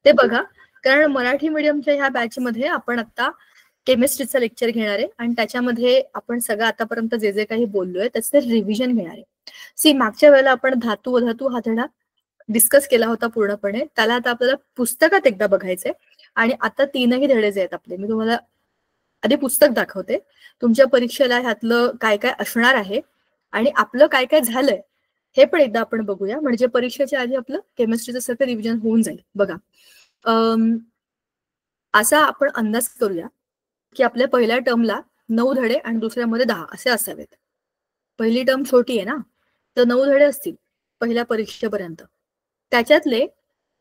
ते बघा. कारण मराठी मीडियमच्या ह्या बॅच मध्ये आपण आता केमिस्ट्रीचं लेक्चर घेणार आहे आणि त्याच्यामध्ये आपण सगळं आतापर्यंत जे जे काही बोललोय त्याचं रिव्हिजन घेणार आहे. सी मागच्या वेळेला आपण धातू अधातू हा धडा डिस्कस केला होता पूर्णपणे. त्याला आता आपल्याला पुस्तकात एकदा बघायचंय आणि आता 3ही धडे जे आहेत आपले, मी तुम्हाला आधी पुस्तक दाखवते. तुमच्या परीक्षेला ह्यातलं काय काय असणार आहे आणि आपलं काय काय झालंय हे पण एकदा आपण बघूया, म्हणजे परीक्षेच्या आधी आपलं केमिस्ट्रीचं सगळं रिव्हिजन होऊन जाईल. बघा, असा आपण अंदाज करूया की आपल्या पहिल्या टर्मला 9 धडे आणि दुसऱ्यामध्ये 10 असे असावेत. पहिली टर्म छोटी आहे ना, तर 9 धडे असतील पहिल्या परीक्षेपर्यंत. त्याच्यातले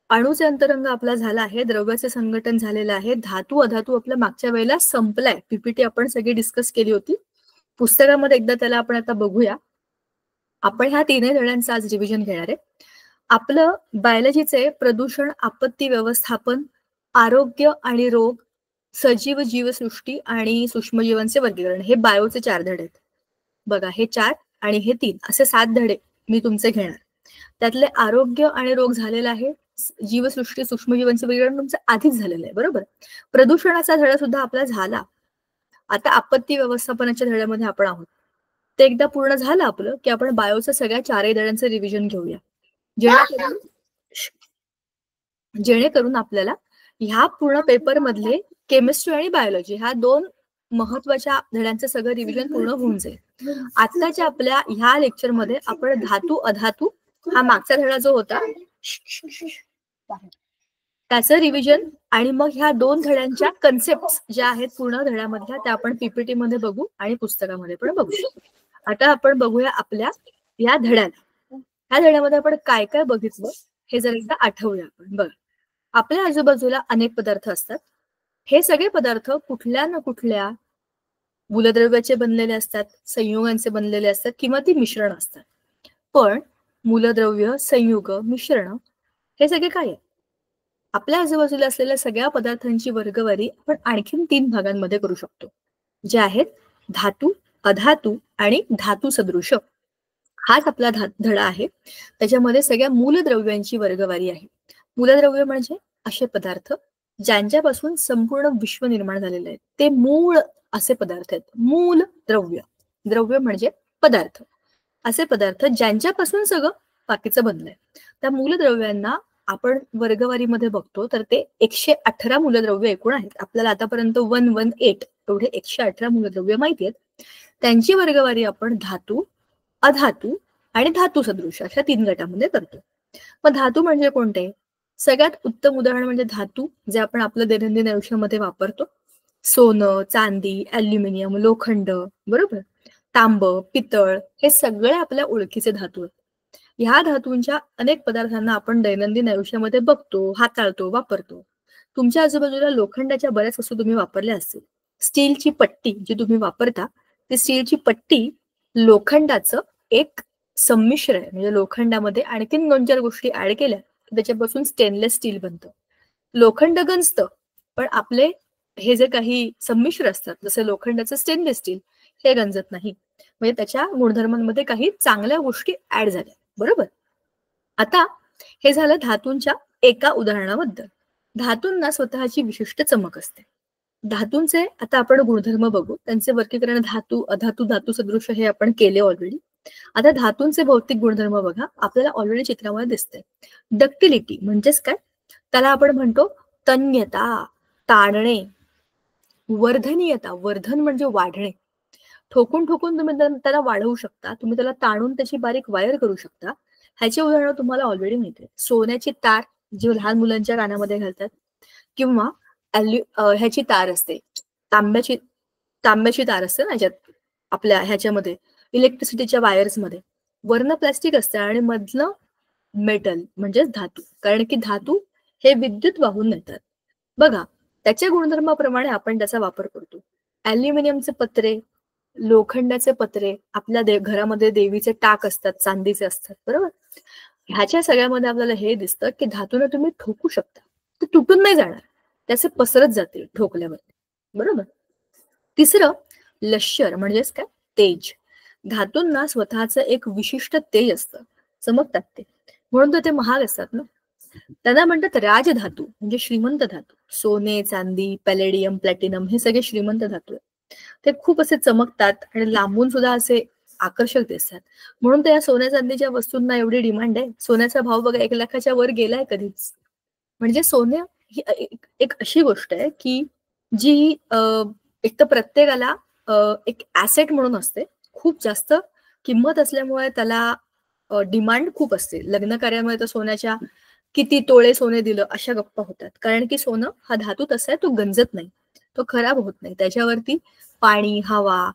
अणूचे अंतरंग आपला झाला आहे, द्रव्याचे संघटन झालेलं आहे, धातू अधातू आपल्या मागच्या वेळेला संपलाय. पीपीटी आपण सगळी डिस्कस केली होती. पुस्तकामध्ये एकदा त्याला आपण आता बघूया. आपण ह्या 3ही धड्यांचं आज रिव्हिजन घेणार आहे. आपलं बायोलॉजीचे प्रदूषण, आपत्ती व्यवस्थापन, आरोग्य आणि रोग, सजीव जीवसृष्टी आणि सूक्ष्मजीवांचे वर्गीकरण, हे बायोचे 4 धडे आहेत. बघा, हे 4 आणि हे 3 असे 7 धडे मी तुमचे घेणार. त्यातले आरोग्य आणि रोग झालेला आहे, जीवसृष्टी सूक्ष्मजीवांचे वर्गीकरण तुमचं आधीच झालेलं आहे, बरोबर. प्रदूषणाचा धडा सुद्धा आपला झाला. आता आपत्ती व्यवस्थापनाच्या धड्यामध्ये आपण आहोत. ते एकदा पूर्ण झालं आपलं की आपण बायोच्या सगळ्या 4ही धड्यांचं रिव्हिजन घेऊया, जेणेकरून आपल्याला ह्या पूर्ण पेपर मधले केमिस्ट्री आणि बायोलॉजी ह्या 2 महत्वाच्या धड्यांचं सगळं रिव्हिजन पूर्ण होऊन जाईल. आताच्या आपल्या ह्या लेक्चर मध्ये आपण धातू अधातू हा मागचा धडा जो होता त्याचं रिव्हिजन आणि मग ह्या 2 धड्यांच्या कन्सेप्ट ज्या आहेत पूर्ण धड्यामधल्या त्या आपण पीपीटी मध्ये बघू आणि पुस्तकामध्ये पण बघू. आता आपण बघूया आपल्या या धड्याला. ह्या धड्यामध्ये आपण काय काय बघितलं हे जर एकदा आठवूया आपण. बघा, आपल्या आजूबाजूला अनेक पदार्थ असतात. हे सगळे पदार्थ कुठल्या ना कुठल्या मूलद्रव्याचे बनलेले असतात, संयुगांचे बनलेले असतात किंवा ती मिश्रण असतात. पण मूलद्रव्य, संयुग, मिश्रण हे सगळे काय आहे? आपल्या आजूबाजूला असलेल्या सगळ्या पदार्थांची वर्गवारी आपण आणखीन 3 भागांमध्ये करू शकतो, जे आहेत धातू, अधातू आणि धातू सदृश. हाच आपला धडा आहे. त्याच्यामध्ये सगळ्या मूलद्रव्यांची वर्गवारी आहे. मूलद्रव्य म्हणजे असे पदार्थ ज्यांच्यापासून संपूर्ण विश्व निर्माण झालेलं आहे, ते मूळ असे पदार्थ आहेत. मूल द्रव्य, द्रव्य म्हणजे पदार्थ, असे पदार्थ ज्यांच्यापासून सगळं बाकीचं बनलंय. त्या मूलद्रव्यांना आपण वर्गवारीमध्ये बघतो तर ते 118 मूलद्रव्य एकूण आहेत. आपल्याला आतापर्यंत 118 एवढे 118 मूलद्रव्य माहिती आहेत. त्यांची वर्गवारी आपण धातू, अधातू आणि धातू सदृश अशा 3 गटामध्ये करतो. मग धातू म्हणजे कोणते? सगळ्यात उत्तम उदाहरण म्हणजे धातू जे आपण आपल्या दैनंदिन आयुष्यामध्ये वापरतो. सोनं, चांदी, ॲल्युमिनियम, लोखंड, बरोबर, तांब, पितळ, हे सगळे आपल्या ओळखीचे धातू आहेत. ह्या धातूंच्या अनेक पदार्थांना आपण दैनंदिन आयुष्यामध्ये बघतो, हाताळतो, वापरतो. तुमच्या आजूबाजूला लोखंडाच्या बऱ्याच वस्तू तुम्ही वापरल्या असतील. स्टीलची पट्टी जी तुम्ही वापरता, ती स्टीलची पट्टी लोखंडाचं एक संमिश्र आहे. म्हणजे लोखंडामध्ये आणखीन 2-4 गोष्टी ऍड केल्या त्याच्यापासून स्टेनलेस स्टील बनतं. लोखंड गंजतं, पण आपले हे जे काही संमिश्र असतात जसे लोखंडाचं स्टेनलेस स्टील हे गंजत नाही. म्हणजे त्याच्या गुणधर्मांमध्ये काही चांगल्या गोष्टी ऍड झाल्या, बरोबर. आता हे झालं धातूंच्या एका उदाहरणाबद्दल. धातूंना स्वतःची विशिष्ट चमक असते. धातूंचे आता आपण गुणधर्म बघू. त्यांचे वर्गीकरण धातू, अधातू, धातू सदृश हे आपण केले ऑलरेडी. आता धातूंचे भौतिक गुणधर्म बघा, आपल्याला ऑलरेडी चित्रामध्ये दिसतंय. डक्टिलिटी म्हणजेच काय? त्याला आपण म्हणतो तन्यता, ताणणे. वर्धनीयता, वर्धन म्हणजे वाढणे. ठोकून ठोकून तुम्ही त्याला वाढवू शकता, तुम्ही त्याला ताणून त्याची बारीक वायर करू शकता. ह्याची उदाहरणं तुम्हाला ऑलरेडी माहिती आहे. सोन्याची तार जी लहान मुलांच्या कानामध्ये घालतात, किंवा ह्याची तार असते, तांब्याची तार असते ना ह्याच्यात आपल्या ह्याच्यामध्ये इलेक्ट्रिसिटीच्या वायर्समध्ये. वरनं प्लास्टिक असतं आणि मधलं मेटल म्हणजेच धातू, कारण की धातू हे विद्युत वाहून नेतात. बघा, त्याच्या गुणधर्माप्रमाणे आपण त्याचा वापर करतो. ॲल्युमिनियमचे पत्रे, लोखंडाचे पत्रे, आपल्या घरामध्ये देवीचे टाक असतात, चांदीचे असतात, बरोबर. ह्याच्या सगळ्यामध्ये आपल्याला हे दिसतं की धातूने तुम्ही ठोकू शकता, ते तुटून नाही जाणार, त्याचे पसरत जातील ठोकल्यावर, बरोबर. तिसरं लश्यर म्हणजेच काय? तेज. धातूंना स्वतःचं एक विशिष्ट तेज असतं, चमकतात ते, म्हणून तर ते महाग असतात ना. त्यांना म्हणतात राजधातू, म्हणजे श्रीमंत धातू. सोने, चांदी, पॅलेडियम, प्लॅटिनम हे सगळे श्रीमंत धातू आहेत. ते खूप असे चमकतात आणि लांबून सुद्धा असे आकर्षक दिसतात. म्हणून त्या सोन्या चांदीच्या वस्तूंना एवढी डिमांड आहे. सोन्याचा भाव बघा 1 लाखाच्या वर गेलाय कधीच. म्हणजे सोनं ही एक अशी गोष्ट आहे की जी एक तर प्रत्येकाला एक ऍसेट म्हणून असते. खूप जास्त किंमत असल्यामुळे त्याला डिमांड खूप असते. लग्न कार्यामुळे तर सोन्याच्या किती तोळे सोने दिलं अशा गप्पा होतात. कारण की सोनं हा धातू तसा आहे, तो गंजत नाही, तो खराब होत नाही. त्याच्यावरती पाणी, हवा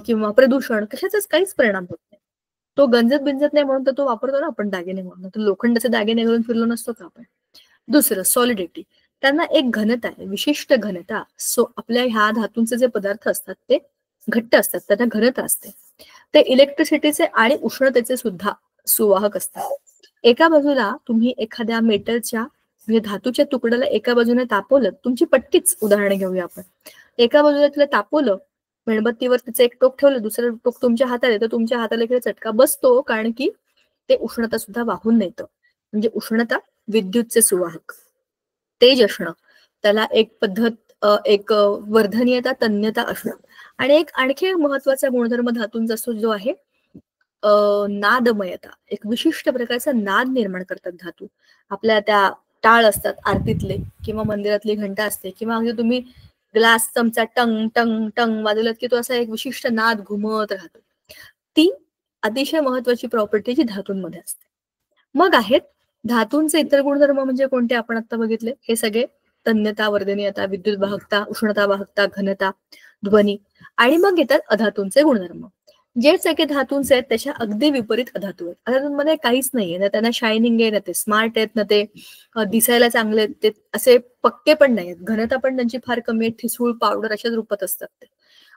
किंवा प्रदूषण कशाचाच काहीच परिणाम होत नाही. तो गंजत बिंजत नाही म्हणून तर तो वापरतो ना आपण दागिने म्हणून. तर लोखंडाचे दागिने घालून फिरलो नसतो का आपण. दुसरं सॉलिडिटी, त्यांना एक घनता आहे, विशिष्ट घनता. आपल्या ह्या धातूंचे जे पदार्थ असतात ते घट्ट असतात, त्यांना घनता असते. ते इलेक्ट्रिसिटीचे आणि उष्णतेचे सुद्धा सुवाहक असतात. एका बाजूला तुम्ही एखाद्या मेटलच्या म्हणजे धातूच्या तुकड्याला एका बाजूने तापवलं, तुमची पट्टीच उदाहरण घेऊया आपण. एका बाजूला तिला तापवलं, मेणबत्तीवर तिचं एक टोक ठेवलं, दुसरं टोक तुमच्या हातात आहे, तर तुमच्या हाताला इकडे चटका बसतो, कारण की ते उष्णता सुद्धा वाहून नेतं. म्हणजे उष्णता विद्युतचे सुवाहक. तेज असणं, त्याला एक पद्धत, एक वर्धनीयता, तन्यता असणं. आणि एक आणखी महत्वाचा गुणधर्म धातूंचा जो आहे नादमयता. एक विशिष्ट प्रकारचा नाद निर्माण करतात धातू. आपल्या त्या टाळ असतात आरतीतले किंवा मंदिरातली घंटा असते किंवा अगदी तुम्ही ग्लास चमचा टंग टंग टंग वाजवलात की तो असा एक विशिष्ट नाद घुमत राहतो. ती अतिशय महत्वाची प्रॉपर्टी जी धातूंमध्ये असते. मग आहेत धातूंचे इतर गुणधर्म म्हणजे कोणते आपण आता बघितले, हे सगळे तन्यता, वर्धनीयता, विद्युत वाहकता, उष्णता वाहकता, घनता, ध्वनी. आणि मग येतात अधातूंचे गुणधर्म. जे सगळे धातूंचे आहेत त्याच्या अगदी विपरीत अधातू आहेत. अधातूंमध्ये काहीच नाहीये ना, त्यांना शायनिंग आहे ना, ते स्मार्ट आहेत ना, ते दिसायला चांगले आहेत, ते असे पक्के पण नाही आहेत. घनता पण त्यांची फार कमी आहे, ठिसूळ पावडर अशाच रूपात असतात ते.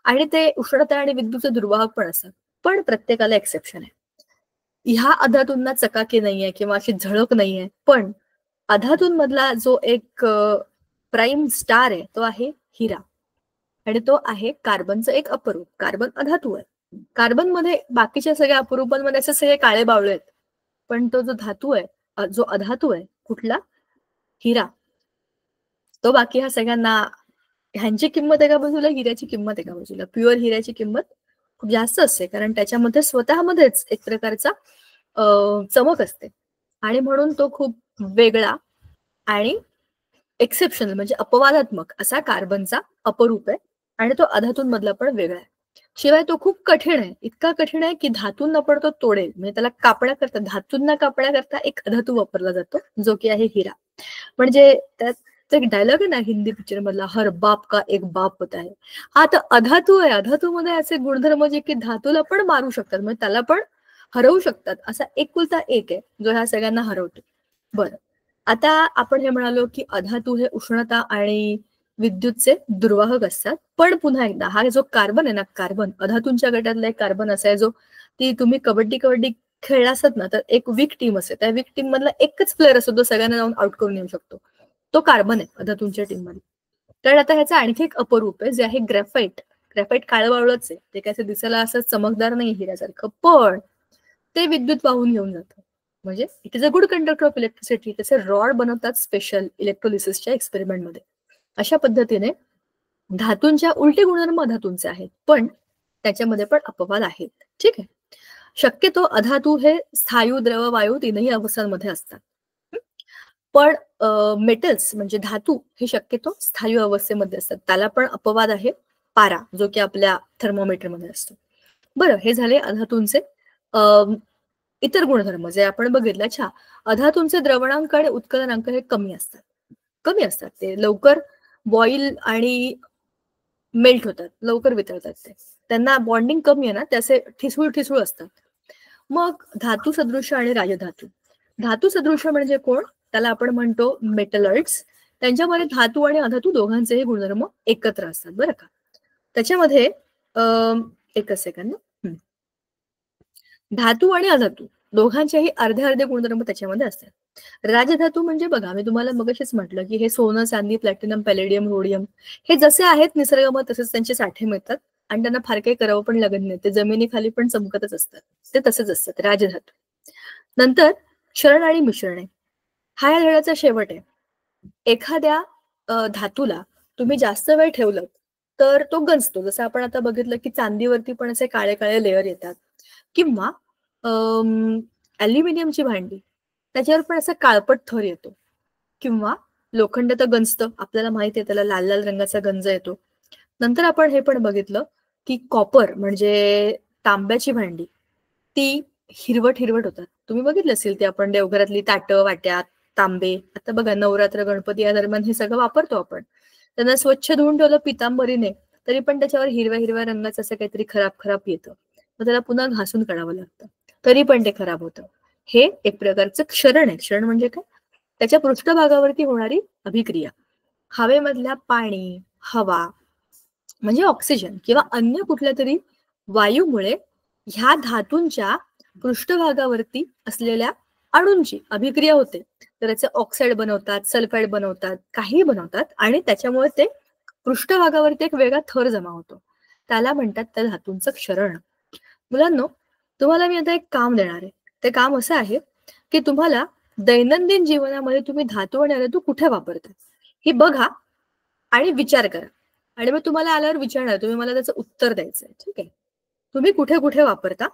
आणि ते उष्णता आणि विद्युतचे दुर्वाहक पण असतात. पण प्रत्येकाला एक्सेप्शन आहे. ह्या अधातूंना चकाकी नाहीये किंवा अशी झळक नाहीये, पण अधातूंमधला जो एक प्राईम स्टार आहे तो आहे हिरा. आणि तो आहे कार्बनचं एक अपरूप. कार्बन अधातू आहे. कार्बन मध्ये बाकीच्या सगळ्या अपरूपांमध्ये असे सगळे काळे बावळे आहेत, पण तो जो धातू आहे, जो अधातू आहे कुठला, हिरा, तो बाकी ह्या सगळ्यांना, ह्यांची किंमत एका बाजूला, हिऱ्याची किंमत एका बाजूला. प्युअर हिऱ्याची किंमत खूप जास्त असते, कारण त्याच्यामध्ये स्वतःमध्येच एक प्रकारचा चमक असते. आणि म्हणून तो खूप वेगळा आणि एक्सेप्शनल म्हणजे अपवादात्मक असा कार्बनचा अपरूप आहे. आणि तो अधातूंमधला पण वेगळा आहे. शिवाय तो खूप कठीण आहे. इतका कठीण आहे की धातूंना पण तो तोडेल. म्हणजे त्याला कापण्याकरता, धातूंना कापण्याकरता एक अधातू वापरला जातो, जो की आहे हिरा. म्हणजे त्यात एक डायलॉग आहे ना हिंदी पिक्चर मधला, हर बाप का एक बाप होता है. हा तर अधातू आहे. अधातूमध्ये असे गुणधर्म जे की धातूला पण मारू शकतात, म्हणजे त्याला पण हरवू शकतात. असा एकुलता एक आहे जो ह्या सगळ्यांना हरवतो. बरं, आता आपण हे म्हणालो की अधातू हे उष्णता आणि विद्युतचे दुर्वाहक असतात. पण पुन्हा एकदा हा जो कार्बन आहे ना, कार्बन अधातूंच्या गटातला एक कार्बन असा आहे जो, ती तुम्ही कबड्डी खेळला असत ना, तर एक वीक टीम असते, त्या वीक टीम मधला एकच प्लेअर असतो जो सगळ्यांना जाऊन आउट करून येऊ शकतो. तो कार्बन आहे अधातूंच्या टीम मध्ये. तर आता ह्याचा आणखी एक अपरूप आहे जे आहे ग्रॅफाईट. ग्रॅफाईट काळवावळच आहे, ते काय दिसायला असं चमकदार नाही हिऱ्यासारखं, पण ते विद्युत वाहून घेऊन जातं. म्हणजे it is a good conductor of electricity. त्याचे रॉड बनवतात स्पेशल इलेक्ट्रोलिसिसच्या एक्सपेरिमेंटमध्ये. अशा पद्धतीने धातूंच्या उलटे गुणधर्म अधातूंचे आहेत, पण त्याच्यामध्ये पण अपवाद आहेत. ठीक आहे. शक्यतो अधातू हे स्थायू, द्रव, वायू तीनही अवस्थांमध्ये असतात. पण मेटल्स म्हणजे धातू हे शक्यतो स्थायू अवस्थेमध्ये असतात. त्याला पण अपवाद आहे पारा, जो की आपल्या थर्मोमीटरमध्ये असतो. बरं, हे झाले अधातूंचे इतर गुणधर्म जे आपण बघितलं. अच्छा, अधातूंचे द्रवणांक आणि उत्कलनांक हे कमी असतात. ते लवकर बॉईल आणि मेल्ट होतात, लवकर वितळतात. त्यांना बॉन्डिंग कमी आहे ना, त्याचे ठिसूळ असतात. मग धातू सदृश आणि राजधातू. धातू सदृश म्हणजे कोण, त्याला आपण म्हणतो मेटलॉइड्स. त्यांच्यामध्ये धातू आणि अधातू दोघांचेही गुणधर्म एकत्र असतात. बरं का. त्याच्यामध्ये एकच सेकंद, धातू आणि अधातू दोघांचेही अर्धे अर्धे गुणधर्म त्याच्यामध्ये असतात. राजधातू म्हणजे बघा, मी तुम्हाला मगाशीच म्हटलं की हे सोनं, चांदी, प्लॅटिनम, पॅलेडियम, रोडियम हे जसे आहेत निसर्गामध्ये तसेच त्यांचे साठे मिळतात आणि त्यांना फार काही करावं पण लागत नाही. ते जमिनीखाली पण चमकतच असतात, ते तसेच असतात राजधातू. नंतर क्षरण आणि मिश्रणे. हा या धड्याचा शेवट आहे. एखाद्या धातूला तुम्ही जास्त वेळ ठेवलं तर तो गंजतो. जसं आपण आता बघितलं की चांदीवरती पण असे काळे काळे लेयर येतात, किंवा अॅल्युमिनियमची भांडी, त्याच्यावर पण असा काळपट थर येतो, किंवा लोखंड तर गंजतं, आपल्याला माहिती आहे, त्याला लाल लाल रंगाचा गंज येतो. नंतर आपण हे पण बघितलं की कॉपर म्हणजे तांब्याची भांडी, ती हिरवट हिरवट होतात. तुम्ही बघितलं असेल ते आपण देवघरातली ताटं, वाट्या, तांबे, आता बघा नवरात्र, गणपती या दरम्यान हे सगळं वापरतो आपण. त्यांना स्वच्छ धुवून ठेवलं पितांबरीने तरी पण त्याच्यावर हिरव्या हिरव्या रंगाचं असं काहीतरी खराब खराब येतं, मग त्याला पुन्हा घासून काढावं लागतं, तरी पण ते खराब होतं. हे एक प्रकारचं क्षरण आहे. क्षरण म्हणजे काय? त्याच्या पृष्ठभागावरती होणारी अभिक्रिया. हवेमधल्या पाणी, हवा म्हणजे ऑक्सिजन किंवा अन्य कुठल्या तरी वायूमुळे ह्या धातूंच्या पृष्ठभागावरती असलेल्या अणूंची अभिक्रिया होते. तर त्याचे ऑक्साईड बनवतात, सल्फाईड बनवतात, काही बनवतात, आणि त्याच्यामुळे ते पृष्ठभागावरती एक वेगळा थर जमा होतो. त्याला म्हणतात त्या धातूंचं क्षरण. मुलांनो, तुम्हाला मी आता एक काम देणार आहे. ते काम असं आहे की तुम्हाला दैनंदिन जीवनामध्ये तुम्ही धातू आणि अधातू कुठे वापरतात हे बघा आणि विचार करा. आणि मग तुम्हाला आल्यावर विचारणार, तुम्ही मला त्याचं उत्तर द्यायचंय. ठीक आहे? तुम्ही कुठे कुठे वापरता?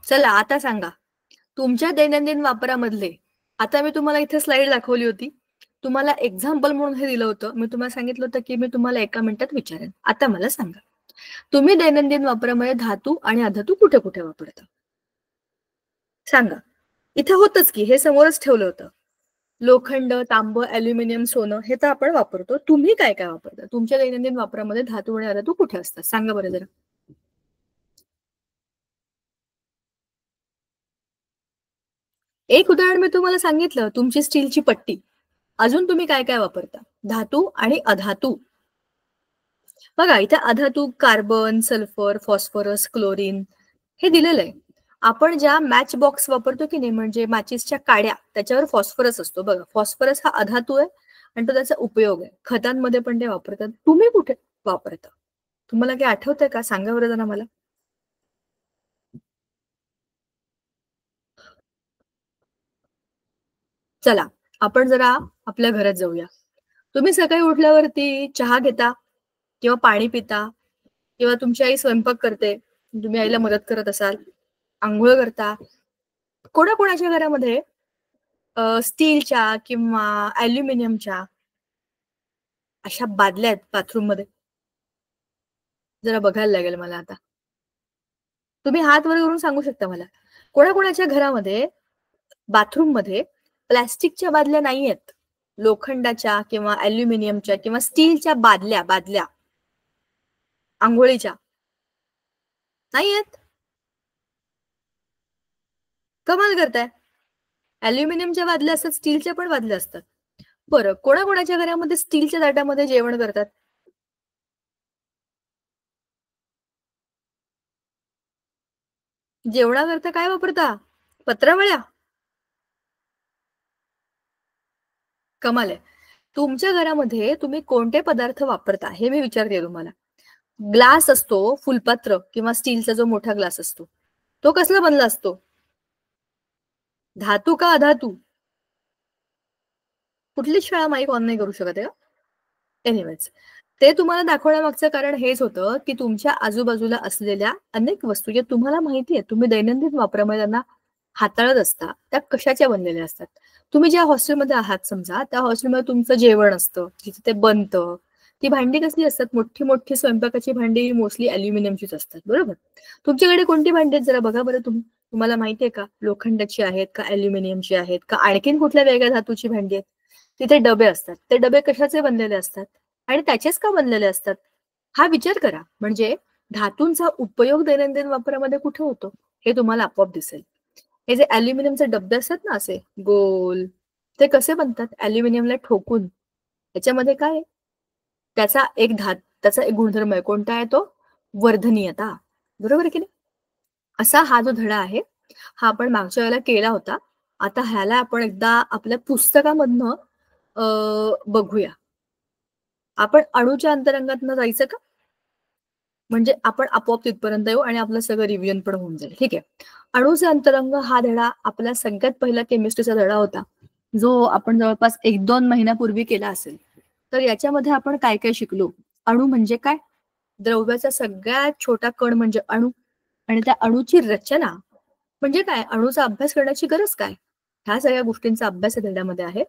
चला आता सांगा, तुमच्या दैनंदिन वापरामधले. आता मी तुम्हाला इथे स्लाइड दाखवली होती, तुम्हाला एक्झाम्पल म्हणून हे दिलं होतं. मी तुम्हाला सांगितलं होतं की मी तुम्हाला एका मिनिटात विचारेन. आता मला सांगा, तुम्ही दैनंदिन वापरामध्ये धातू आणि अधातू कुठे कुठे वापरता? सांगा. इथे होतच की, हे समोरच ठेवलं होतं. लोखंड, तांब, अॅल्युमिनियम, सोनं हे तर आपण वापरतो. तुम्ही काय काय वापरता? तुमच्या दैनंदिन वापरामध्ये धातू आणि अधातू कुठे असतात? सांगा बरं जरा. एक उदाहरण मी तुम्हाला सांगितलं, तुमची स्टीलची पट्टी. अजून तुम्ही काय काय वापरता? धातू आणि अधातू. बघा इथे अधातू कार्बन, सल्फर, फॉस्फरस, क्लोरीन हे दिलेलं आहे. आपण ज्या मॅच बॉक्स वापरतो की नाही, म्हणजे मॅचेसच्या काड्या, त्याच्यावर फॉस्फरस असतो. बघा, फॉस्फरस हा अधातू आहे आणि तो त्याचा उपयोग आहे. खतांमध्ये पण ते वापरतात. तुम्ही कुठे वापरता? तुम्हाला काही आठवतंय का? सांगा बरं जरा मला. चला, आपण जरा आपल्या घरात जाऊया. तुम्ही सकाळी उठल्यावरती चहा घेता किंवा पाणी पिता, किंवा तुमची आई स्वयंपाक करते, तुम्ही आईला मदत करत असाल, अंघोळ करता. कोणाकोणाच्या घरामध्ये स्टीलच्या किंवा अॅल्युमिनियमच्या अशा बादल्या आहेत बाथरूम मध्ये? जरा बघायला लागेल मला आता. तुम्ही हात वर करून सांगू शकता मला, कोणाकोणाच्या घरामध्ये बाथरूम मध्ये प्लास्टिकच्या बादल्या नाहीयेत? लोखंडाच्या किंवा अॅल्युमिनियमच्या किंवा स्टीलच्या बादल्या बादल्या आंघोळीच्या नाहीयेत? कमाल करताय. अॅल्युमिनियमच्या बादल्या असतात, स्टीलच्या पण बादल्या असतात. बरं, कोणाकोणाच्या घरामध्ये स्टीलच्या ताटामध्ये जेवण करतात? जेवणाकरता काय वापरता? पत्रावळ्या? कमाल आहे. तुमच्या घरामध्ये तुम्ही कोणते पदार्थ वापरता हे मी विचारते तुम्हाला. ग्लास असतो, फुलपात्र किंवा स्टीलचा जो मोठा ग्लास असतो, तो कसला बनला असतो? धातू का अधातू? कुठलीच शाळा माईक ऑन नाही करू शकत आहे. एनिवेज, ते तुम्हाला दाखवण्यामागचं कारण हेच होतं की तुमच्या आजूबाजूला असलेल्या अनेक वस्तू ज्या तुम्हाला माहिती आहे, तुम्ही दैनंदिन वापरामध्ये त्यांना हाताळत असता, त्या कशाच्या बनलेल्या असतात. तुम्ही ज्या हॉस्टेलमध्ये आहात समजा, त्या हॉस्टेलमध्ये तुमचं जेवण असतं, जिथे ते बनतं, ती भांडी कसली असतात? मोठी मोठी स्वयंपाकाची भांडी मोस्टली अॅल्युमिनियमचीच असतात, बरोबर? तुमच्याकडे कोणती भांडी आहेत जरा बघा बरं तुम्ही. तुम्हाला माहितीये का, लोखंडाची आहेत का, अल्युमिनियमची आहेत का, आणखीन कुठल्या वेगळ्या धातूची भांडी आहेत? तिथे डबे असतात. ते डबे कशाचे बनलेले असतात आणि त्याचेच का बनलेले असतात? हा विचार करा. म्हणजे धातूंचा उपयोग दैनंदिन वापरामध्ये कुठे होतो हे तुम्हाला आपोआप दिसेल. हे जे अल्युमिनियमचे डबे असतात ना, असे गोल, ते कसे बनतात? अल्युमिनियमला ठोकून. त्याच्यामध्ये काय आहे? त्याचा एक गुणधर्म आहे. कोणता आहे तो? वर्धनीयता. बरोबर की नाही? असा हा जो धडा आहे, हा आपण मागच्या वेळेला केला होता. आता ह्याला आपण एकदा आपल्या पुस्तकामधनं बघूया. आपण अणूच्या अंतरंगातनं जायचं का? म्हणजे आपण आपोआप तिथपर्यंत येऊ आणि आपलं सगळं रिव्हिजन पण होऊन जाईल. ठीक आहे. अणूचे अंतरंग हा धडा आपला सगळ्यात पहिला केमिस्ट्रीचा धडा होता, जो आपण जवळपास 1-2 महिन्यापूर्वी केला असेल. तर याच्यामध्ये आपण काय काय शिकलो? अणू म्हणजे काय? द्रव्याचा सगळ्यात छोटा कण म्हणजे अणू, आणि त्या अणूची रचना म्हणजे काय? अणूचा अभ्यास करण्याची गरज काय? ह्या सगळ्या गोष्टींचा अभ्यास या धड्यामध्ये आहे.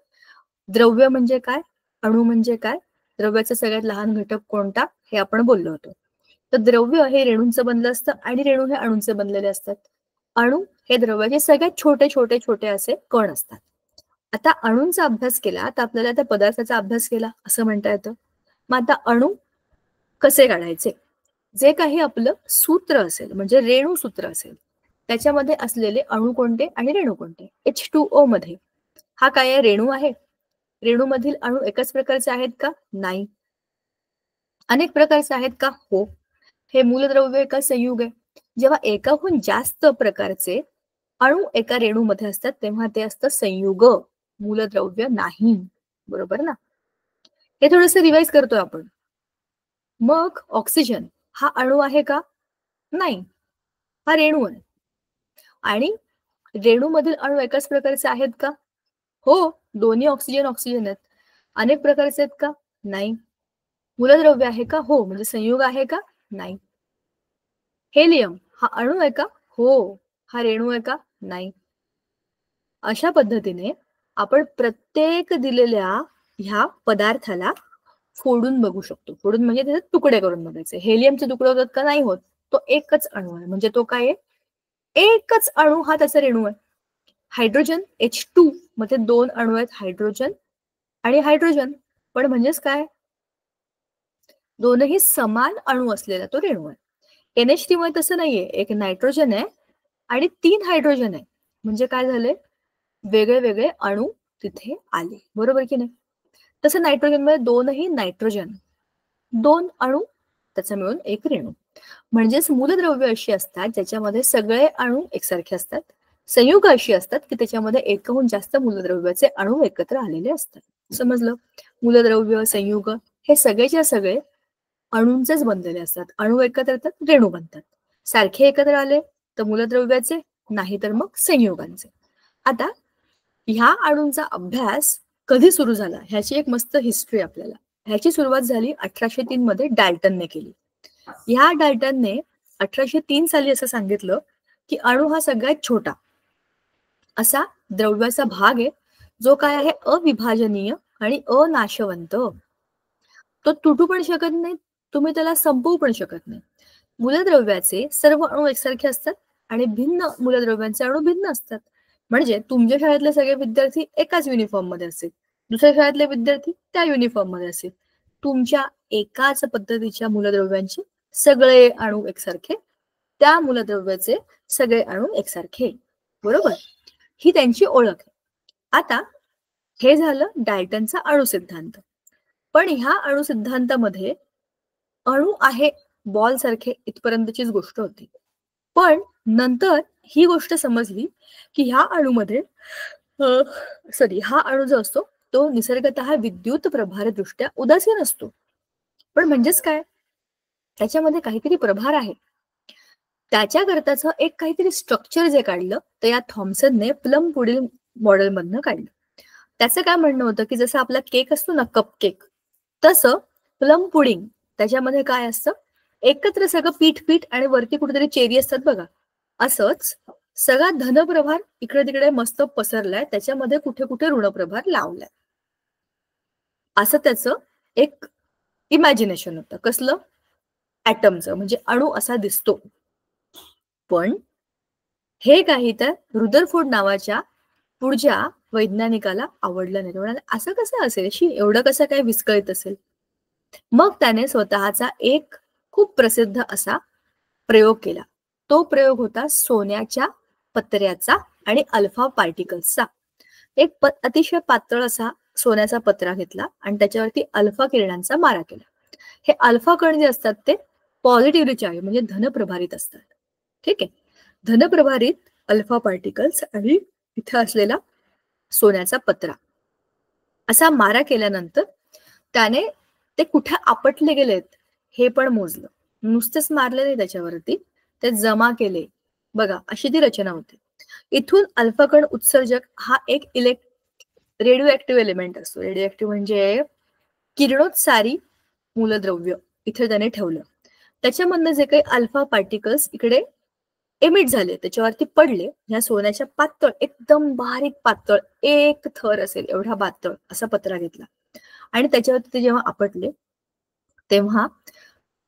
द्रव्य म्हणजे काय? अणू म्हणजे काय? द्रव्याचा सगळ्यात लहान घटक कोणता? हे आपण बोललो होतो. तर द्रव्य हे रेणूंचं बनलं असतं आणि रेणू हे अणूंचे बनलेले असतात. अणू हे द्रव्याचे सगळ्यात छोटे छोटे छोटे असे कण असतात. आता अणूंचा अभ्यास केला तर आपल्याला त्या पदार्थाचा अभ्यास केला असं म्हणता येतं. मग आता अणू कसे काढायचे? जे काही आपलं सूत्र असेल, म्हणजे रेणू सूत्र असेल, त्याच्यामध्ये असलेले अणू कोणते आणि रेणू कोणते? H2O मध्ये हा काय आहे? रेणू आहे. रेणूमधील अणू एकाच प्रकारचे आहेत का? नाही. अनेक प्रकारचे आहेत का? हो. हे मूलद्रव्य का संयुग आहे? जेव्हा एकाहून जास्त प्रकारचे अणू एका रेणूमध्ये असतात तेव्हा ते असतं संयुग, मूलद्रव्य नाही. बरोबर ना? हे थोडंसं रिवाइज करतोय आपण. मग ऑक्सिजन हा अणू आहे का? नाही. हा रेणू आहे. आणि रेणूमधील अणू एकाच प्रकारचे आहेत का? हो. दोन्ही ऑक्सिजन ऑक्सिजन आहेत. अनेक प्रकारचे आहेत का? नाही. मूलद्रव्य आहे का? हो. म्हणजे संयुग आहे का? नाही. हेलियम हा अणू आहे का? हो. हा रेणू आहे का? नाही. अशा पद्धतीने आपण प्रत्येक दिलेल्या ह्या पदार्थाला फोडून बघू शकतो. फोडून म्हणजे त्याचे तुकडे करून बघायचे. हेलियमचे तुकडे होतात का? नाही होत. तो एकच अणू आहे. म्हणजे तो काय आहे? एकच अणू हा त्याचा रेणू आहे. हायड्रोजन H2 मध्ये 2 अणू आहेत, हायड्रोजन आणि हायड्रोजन. पण म्हणजेच काय? दोनही समान अणू असलेला तो रेणू आहे. NH3 मध्ये तसं नाहीये. एक नायट्रोजन आहे आणि 3 हायड्रोजन आहे. म्हणजे काय झाले? वेगळे वेगळे अणू तिथे आले. बरोबर की नाही? तसं नायट्रोजन मध्ये दोनही नायट्रोजन, 2 अणू, त्याचा मिळून एक रेणू. म्हणजेच मूलद्रव्य अशी असतात ज्याच्यामध्ये सगळे अणू एकसारखे असतात. संयुग अशी असतात की त्याच्यामध्ये एकहून जास्त मूलद्रव्याचे अणू एकत्र आलेले असतात. समजलं? मूलद्रव्य, संयुग हे सगळेच्या सगळे अणूंचेच बनलेले असतात. अणू एकत्र येतात, रेणू बनतात. सारखे एकत्र आले तर मूलद्रव्याचे, नाही तर मग संयुगांचे. आता ह्या अणूंचा अभ्यास कधी सुरू झाला ह्याची एक मस्त हिस्ट्री आपल्याला. ह्याची सुरुवात झाली 1803 मध्ये डाल्टनने केली. ह्या डाल्टनने 1803 साली असं सांगितलं की अणू हा सगळ्यात छोटा असा द्रव्याचा भाग आहे, जो काय आहे? अविभाजनीय आणि अनाशवंत. तो तुटू पण शकत नाही, तुम्ही त्याला संपवू पण शकत नाही. मूलद्रव्याचे सर्व अणू एकसारखे असतात आणि भिन्न मूलद्रव्यांचे अणू भिन्न असतात. म्हणजे तुमच्या शाळेतले सगळे विद्यार्थी एकाच युनिफॉर्म मध्ये असतील, दुसऱ्या शाळेतले विद्यार्थी त्या युनिफॉर्म मध्ये असतील. तुमच्या एकाच पद्धतीच्या मूलद्रव्यांचे सगळे अणू एकसारखे, त्या मूलद्रव्याचे सगळे अणू एकसारखे. बरोबर? ही त्यांची ओळख आहे. आता हे झालं डाल्टनचा अणु सिद्धांत. पण ह्या अणु सिद्धांतामध्ये अणू आहे बॉल सारखे इथपर्यंतचीच गोष्ट होती. पण नंतर ही गोष्ट समजली की ह्या अणूमध्ये हा अणू जो असतो तो निसर्गतः विद्युत प्रभार दृष्ट्या उदासीन असतो. पण म्हणजेच काय? त्याच्यामध्ये काहीतरी प्रभार आहे. त्याच्याकरताच एक काहीतरी स्ट्रक्चर जे काढलं ते या थॉम्सनने प्लम पुढील मॉडेलमधनं काढलं. त्याचं काय म्हणणं होतं की जसं आपला केक असतो ना, कप केक, तसं प्लम पुडिंग त्याच्यामध्ये काय असतं? एकत्र सगळं पीठ पीठ आणि वरती कुठेतरी चेरी असतात बघा. असंच सगळा धनप्रभार इकडे तिकडे मस्त पसरलाय, त्याच्यामध्ये कुठे कुठे ऋणप्रभार लावलाय. असं त्याचं एक इमॅजिनेशन होतं. कसलं? ऍटमचं, म्हणजे अणू असा दिसतो. पण हे काही तर रुदरफोर्ड नावाच्या पुढच्या वैज्ञानिकाला आवडलं नाही. म्हणाले असं कसं असेल, एवढं कसं काय विस्कळीत असेल. मग त्याने स्वतःचा एक खूप प्रसिद्ध असा प्रयोग केला. तो प्रयोग होता सोन्याच्या पत्र्याचा आणि अल्फा पार्टिकल्सचा. एक अतिशय पातळ असा सोन्याचा पत्रा घेतला आणि त्याच्यावरती अल्फा किरणांचा मारा केला. हे अल्फा कण जे असतात ते पॉझिटिव्हली चार्ज म्हणजे धनप्रभारित असतात. ठीक आहे. धनप्रभारित अल्फा पार्टिकल्स आणि इथे असलेला सोन्याचा पत्रा असा मारा केल्यानंतर त्याने ते कुठे आपटले गेलेत हे पण मोजलं. नुसतेच मारले नाही त्याच्यावरती, ते जमा केले. बघा अशी ती रचना होते. इथून अल्फा कण उत्सर्जक हा एक रेडिओ ऍक्टिव्ह एलिमेंट असतो. रेडिओ ऍक्टिव्ह म्हणजे किरणोत्सारी मूलद्रव्य इथे त्याने ठेवलं. त्याच्यामधनं जे काही अल्फा पार्टिकल्स इकडे एमिट झाले त्याच्यावरती पडले. ह्या सोन्याच्या पातळ एकदम बारीक पातळ एक थर असेल एवढा पातळ असा पत्रा घेतला आणि त्याच्यावरती ते जेव्हा आपटले तेव्हा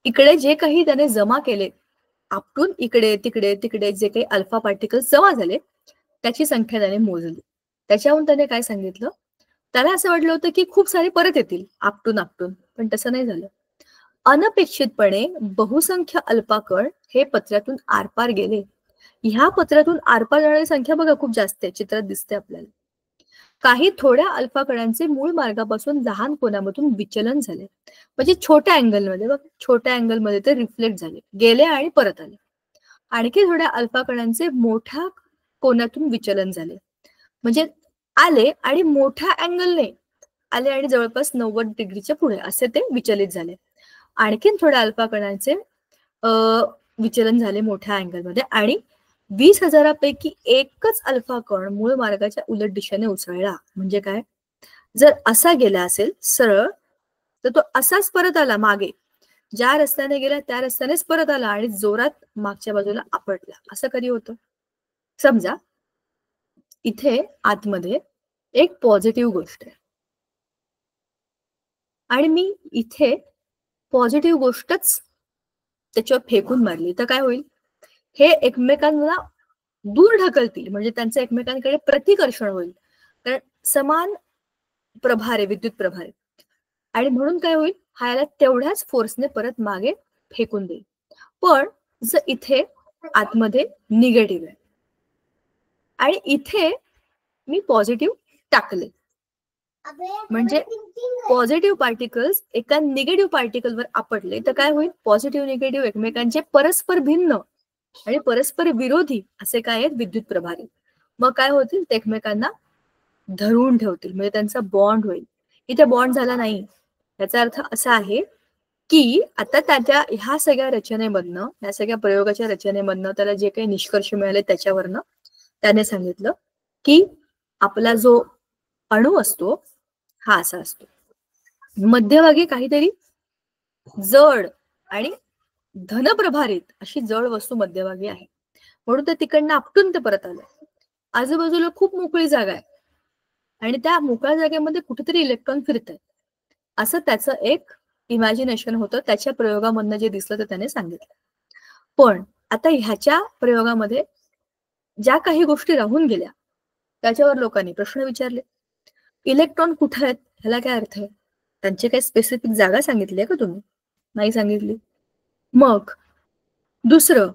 इकडे जे काही त्याने जमा केले आपटून इकडे तिकडे तिकडे जे काही अल्फा पार्टिकल्स जमा झाले त्याची संख्या त्याने मोजली. त्याच्याहून त्याने काय सांगितलं, त्याला असं वाटलं होतं की खूप सारे परत येतील आपटून आपटून, पण तसं नाही झालं. अनपेक्षितपणे बहुसंख्य अल्फा कण हे पत्र्यातून आरपार गेले. ह्या पत्र्यातून आरपार जाणारी संख्या बघा खूप जास्त आहे, चित्रात दिसते आपल्याला. काही थोड्या अल्फा कणांचे मूळ मार्गापासून लहान कोनामधून विचलन झाले. म्हणजे छोट्या अँगलमध्ये बघ, छोट्या अँगलमध्ये ते रिफ्लेक्ट झाले, गेले आणि परत आले. आणखी थोड्या अल्फा कणांचे मोठ्या कोनातून विचलन झाले. म्हणजे आले आणि मोठ्या अँगलने आले आणि जवळपास 90 डिग्रीच्या पुढे असे ते विचलित झाले. आणखीन थोड्या अल्फा कणांचे विचलन झाले मोठ्या अँगलमध्ये आणि 20,000 एकच अल्फा कण मूळ मार्गाच्या उलट दिशेने उसळला. म्हणजे काय, जर असा गेला असेल सरळ तर तो असाच परत आला मागे, ज्या रस्त्याने गेला त्या रस्त्यानेच परत आला आणि जोरात मागच्या बाजूला आपटला. असं कधी होतं? समजा इथे आतमध्ये एक पॉझिटिव्ह गोष्ट आहे आणि मी इथे पॉझिटिव्ह गोष्टच त्याच्यावर फेकून मारली तर काय होईल, हे एकमेकांना दूर ढकलतील. म्हणजे त्यांचं एकमेकांकडे प्रतिकर्षण होईल, कारण समान प्रभार आहे, विद्युत प्रभार आहे. आणि म्हणून काय होईल, हा याला तेवढ्याच फोर्सने परत मागे फेकून देईल. पण जर इथे आतमध्ये निगेटिव्ह आहे आणि इथे मी पॉझिटिव्ह टाकले, म्हणजे पॉझिटिव्ह पार्टिकल्स एका निगेटिव्ह पार्टिकलवर आपटले तर काय होईल, पॉझिटिव्ह निगेटिव्ह एकमेकांचे परस्पर भिन्न आणि परस्पर विरोधी असे काय आहेत, विद्युत प्रभारी. मग काय होतील, ते एकमेकांना धरून ठेवतील, म्हणजे त्यांचा बॉन्ड होईल. इथे बॉन्ड झाला नाही, याचा अर्थ असा आहे की आता त्याच्या ह्या सगळ्या रचनेमधनं, ह्या सगळ्या प्रयोगाच्या रचनेमधनं त्याला जे काही निष्कर्ष मिळाले त्याच्यावरनं त्याने सांगितलं की आपला जो अणू असतो हा असा असतो, मध्यभागी काहीतरी जड आणि धनप्रभारित अशी जड वस्तू मध्यभागी आहे. म्हणून ते तिकडनं आपटून ते परत आलं. आजूबाजूला खूप मोकळी जागा आहे आणि त्या मोकळ्या जागेमध्ये कुठेतरी इलेक्ट्रॉन फिरत आहेत, असं त्याचं एक इमॅजिनेशन होतं. त्याच्या प्रयोगामधनं जे दिसलं ते त्याने सांगितलं. पण आता ह्याच्या प्रयोगामध्ये ज्या काही गोष्टी राहून गेल्या त्याच्यावर लोकांनी प्रश्न विचारले. इलेक्ट्रॉन कुठे आहेत, ह्याला काय अर्थ आहे? त्यांची काही स्पेसिफिक जागा सांगितली आहे का तुम्ही? नाही सांगितली. मग दुसरं,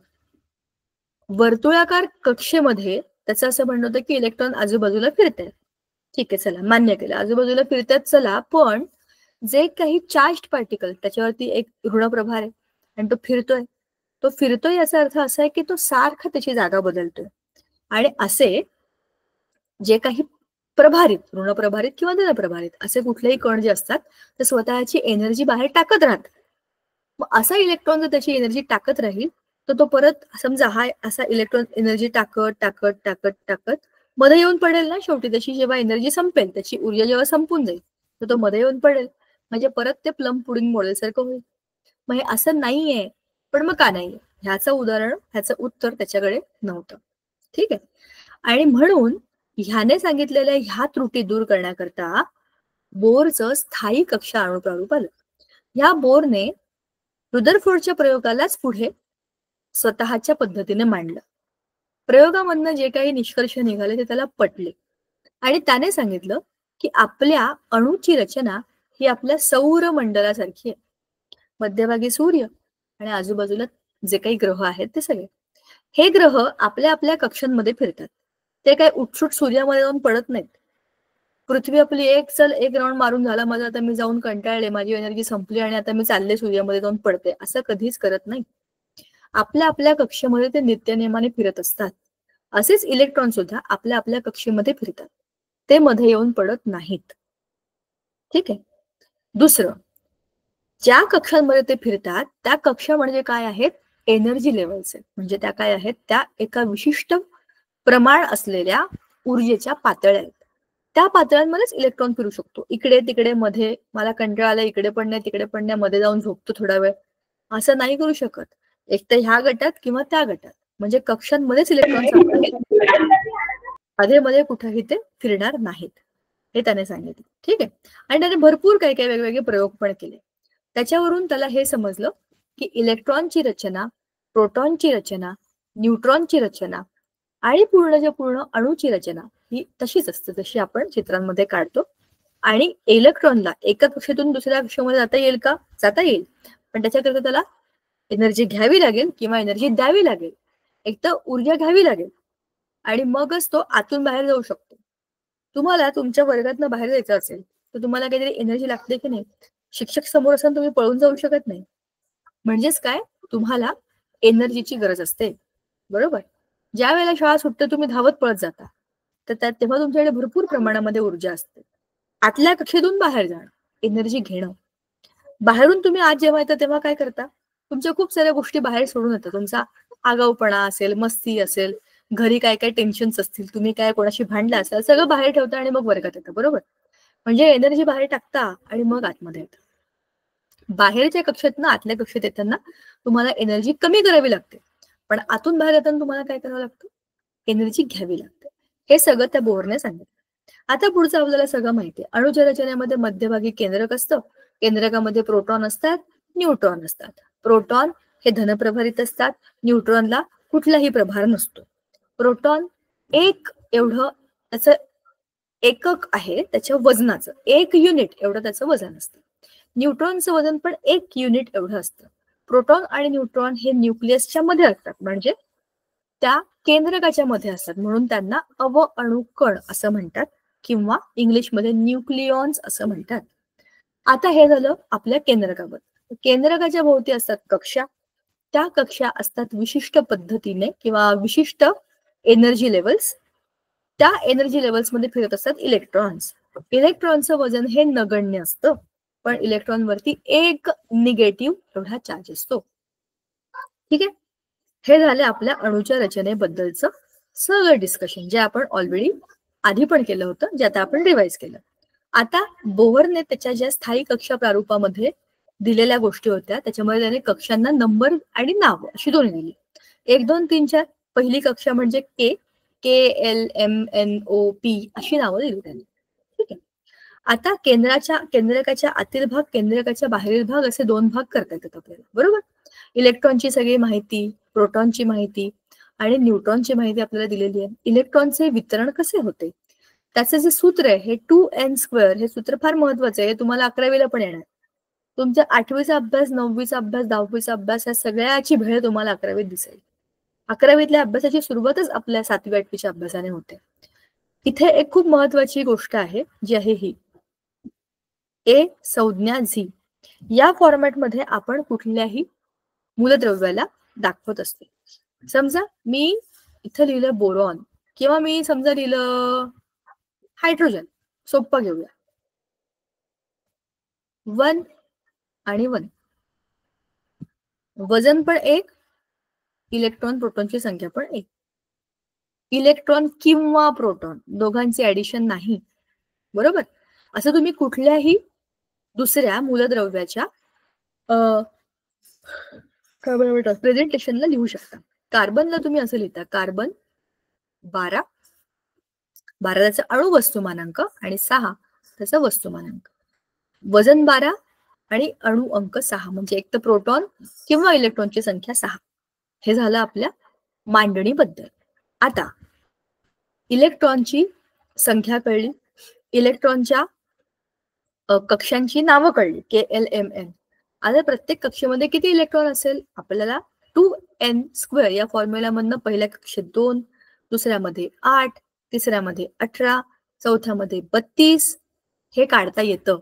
वर्तुळाकार कक्षेमध्ये त्याचं असं म्हणणं होतं की इलेक्ट्रॉन आजूबाजूला फिरतात. ठीक आहे, चला मान्य केलं, आजूबाजूला फिरतात, चला. पण जे काही चार्ज पार्टिकल त्याच्यावरती एक ऋणप्रभार आहे आणि तो फिरतोय याचा अर्थ असा आहे की तो सारखा त्याची जागा बदलतोय. आणि असे जे काही प्रभारित, ऋणप्रभारित किंवा धनप्रभारित असे कुठलेही कण जे असतात ते स्वतःची एनर्जी बाहेर टाकत राहतात. मग असा इलेक्ट्रॉन जर त्याची एनर्जी टाकत राहील तर तो परत समजा हा असा इलेक्ट्रॉन एनर्जी टाकत टाकत टाकत टाकत मध्ये येऊन पडेल ना. शेवटी त्याची जेव्हा एनर्जी संपेल, त्याची ऊर्जा जेव्हा संपून जाईल तर तो मध्ये येऊन पडेल, म्हणजे परत ते प्लम पुडिंग मॉडेल सारखं होईल. मग हे असं नाहीये. पण मग का नाहीये ह्याचं उत्तर त्याच्याकडे नव्हतं. ठीक आहे. आणि म्हणून ह्याने सांगितलेल्या ह्या त्रुटी दूर करण्याकरता बोरचं स्थायी कक्षा अणुप्रारूप आलं. ह्या बोरने रुदरफोर्डच्या प्रयोगालाच पुढे स्वतःच्या पद्धतीने मांडलं. प्रयोगामधनं जे काही निष्कर्ष निघाले ते त्याला पटले आणि त्याने सांगितलं की आपल्या अणूची रचना ही आपल्या सौर मंडलासारखी आहे. मध्यभागी सूर्य आणि आजूबाजूला जे काही ग्रह आहेत ते सगळे. हे ग्रह आपल्या आपल्या कक्षांमध्ये फिरतात. ते काही उठसूट सूर्यामध्ये जाऊन पडत नाहीत. पृथ्वी आपली एक राऊंड मारून झाला माझा, आता मी जाऊन कंटाळले, माझी एनर्जी संपली आणि आता मी चालले सूर्यामध्ये जाऊन पडते, असं कधीच करत नाही. आपल्या आपल्या कक्षेमध्ये ते नित्यनेमाने फिरत असतात. असेच इलेक्ट्रॉन सुद्धा आपल्या आपल्या कक्षेमध्ये फिरतात. ते मध्ये येऊन पडत नाहीत. ठीक आहे. दुसरं, ज्या कक्षांमध्ये ते फिरतात त्या कक्षा म्हणजे काय आहेत? एनर्जी लेवल्स आहेत. म्हणजे त्या काय आहेत? त्या एका विशिष्ट प्रमाण असलेल्या ऊर्जेच्या पातळ्या आहेत. त्या पातळ्यांमध्येच इलेक्ट्रॉन फिरू शकतो. इकडे तिकडे मध्ये, मला कंटाळा आला, इकडे पण नाही तिकडे पण नाही, मध्ये जाऊन झोपतो थोडा वेळ, असं नाही करू शकत. एक तर ह्या गटात किंवा त्या गटात. म्हणजे कक्षांमध्येच इलेक्ट्रॉन अधे मध्ये कुठेही ते फिरणार नाहीत, हे त्याने सांगितलं. ठीक आहे. आणि त्याने भरपूर काही काही वेगवेगळे प्रयोग पण केले. त्याच्यावरून त्याला हे समजलं की इलेक्ट्रॉनची रचना, प्रोटॉनची रचना, न्यूट्रॉनची रचना आणि पूर्ण अणूची रचना ही तशीच असते जशी आपण चित्रांमध्ये काढतो. आणि इलेक्ट्रॉनला एका कक्षेतून दुसऱ्या कक्षेमध्ये जाता येईल का? जाता येईल, पण त्याच्याकरता त्याला एनर्जी घ्यावी लागेल किंवा एनर्जी द्यावी लागेल. एक तर ऊर्जा घ्यावी लागेल आणि मगच तो आतून बाहेर जाऊ शकतो. तुम्हाला तुमच्या वर्गातनं बाहेर जायचं असेल तर तुम्हाला काहीतरी एनर्जी लागते की नाही? शिक्षक समोर असताना तुम्ही पळून जाऊ शकत नाही. म्हणजेच काय? तुम्हाला एनर्जीची गरज असते. बरोबर? ज्या वेळेला शाळा सुटते तुम्ही धावत पळत जाता, तर तेव्हा तुमच्याकडे भरपूर प्रमाणामध्ये ऊर्जा असते. आतल्या कक्षेतून बाहेर जाणं, एनर्जी घेणं. बाहेरून तुम्ही आत जेव्हा येता तेव्हा काय करता? तुमच्या खूप साऱ्या गोष्टी बाहेर सोडून येतात. तुमचा आगाऊपणा असेल, मस्ती असेल, घरी काय काय टेन्शन्स असतील, तुम्ही काय कोणाशी भांडला असाल, सगळं बाहेर ठेवता आणि मग वर्गात येतं. बरोबर? म्हणजे एनर्जी बाहेर टाकता आणि मग आतमध्ये येतं. बाहेरच्या कक्षेतनं आतल्या कक्षेत येताना तुम्हाला एनर्जी कमी करावी लागते, पण आतून बाहेर येताना तुम्हाला काय करावं लागतं? एनर्जी घ्यावी लागते. हे सगळं त्या बोरने सांगितलं. आता पुढचं आपल्याला सगळं माहितीये. अणुच्या रचनेमध्ये मध्यभागी केंद्रक असतं. केंद्रकामध्ये प्रोटॉन असतात, न्यूट्रॉन असतात. प्रोटॉन हे धनप्रभारित असतात, न्यूट्रॉनला कुठलाही प्रभार नसतो. प्रोटॉन एक एवढं त्याचं एकक आहे त्याच्या वजनाचं, 1 युनिट एवढं त्याचं वजन असतं. न्यूट्रॉनचं वजन पण 1 युनिट एवढं असतं. प्रोटॉन आणि न्यूट्रॉन हे न्यूक्लियसच्या मध्ये असतात, म्हणजे त्या केंद्रकाच्या मध्ये असतात, म्हणून त्यांना अवअणुकण असं म्हणतात किंवा इंग्लिशमध्ये न्यूक्लियॉन्स असं म्हणतात. आता हे झालं आपल्या केंद्रकाबद्दल. केंद्रकाच्या भोवती असतात कक्षा. त्या कक्षा असतात विशिष्ट पद्धतीने किंवा विशिष्ट एनर्जी लेवल्स. त्या एनर्जी लेवल्स मध्ये फिरत असतात इलेक्ट्रॉन्स. इलेक्ट्रॉनचं वजन हे नगण्य असतं, पण इलेक्ट्रॉनवरती 1 निगेटिव्ह एवढा चार्ज असतो. ठीक आहे. हे झाले आपल्या अणूच्या रचनेबद्दलचं सगळं डिस्कशन, जे आपण ऑलरेडी आधी पण केलं होतं, जे आता आपण रिवाइज केलं. आता बोहरने त्याच्या ज्या स्थायी कक्षा प्रारूपामध्ये दिलेल्या गोष्टी होत्या त्याच्यामध्ये त्याने कक्षांना नंबर आणि नाव अशी दोन्ही दिली. 1, 2, 3, 4. पहिली कक्षा म्हणजे KLMNOP अशी नावं दिली त्यांनी. ठीक आहे. आता केंद्रकाच्या आतील भाग, केंद्रकाच्या बाहेरील भाग असे 2 भाग करता येतात आपल्याला. बरोबर? इलेक्ट्रॉनची सगळी माहिती, प्रोटॉनची माहिती आणि न्यूट्रॉनची माहिती आपल्याला दिलेली आहे. इलेक्ट्रॉनचे वितरण कसे होते त्याचं जे सूत्र आहे हे 2n². हे सूत्र फार महत्वाचं आहे. हे तुम्हाला 11वीला पण येणार. तुमचा 8वीचा अभ्यास, 9वीचा अभ्यास, 10वीचा अभ्यास या सगळ्याची भेळ तुम्हाला 11वीत दिसेल. 11वीतल्या अभ्यासाची सुरुवातच आपल्या 7वी 8वीच्या अभ्यासाने होते. इथे एक खूप महत्वाची गोष्ट आहे जी आहे ही ए संज्ञा झी. या फॉर्मॅटमध्ये आपण कुठल्याही मूलद्रव्याला दाखवत असते. समजा मी इथं लिहिलं बोरॉन किंवा मी समजा लिहिलं हायड्रोजन, सोपं घेऊया. 1 आणि 1. वजन पण 1, इलेक्ट्रॉन प्रोटॉनची संख्या पण 1. इलेक्ट्रॉन किंवा प्रोटॉन दोघांचे ऍडिशन नाही. बरोबर? असं तुम्ही कुठल्याही दुसऱ्या मूलद्रव्याच्या प्रेझेंटेशनला लिहू शकता. कार्बनला तुम्ही असं लिहिता, कार्बन 12 त्याचा अणु वस्तुमानांक आणि 6 त्याचा वस्तुमानांक. वजन 12 आणि अणु अंक 6, म्हणजे एक तर प्रोटॉन किंवा इलेक्ट्रॉनची संख्या 6. हे झालं आपल्या मांडणीबद्दल. आता इलेक्ट्रॉनची संख्या कळली, इलेक्ट्रॉनच्या कक्षांची नावं कळली, KLMN. आता प्रत्येक कक्षेमध्ये किती इलेक्ट्रॉन असेल? आपल्याला 2n² या फॉर्म्युलामधनं पहिल्या कक्षेत 2, दुसऱ्यामध्ये 8, तिसऱ्यामध्ये 18, चौथ्यामध्ये 32 हे काढता येतं.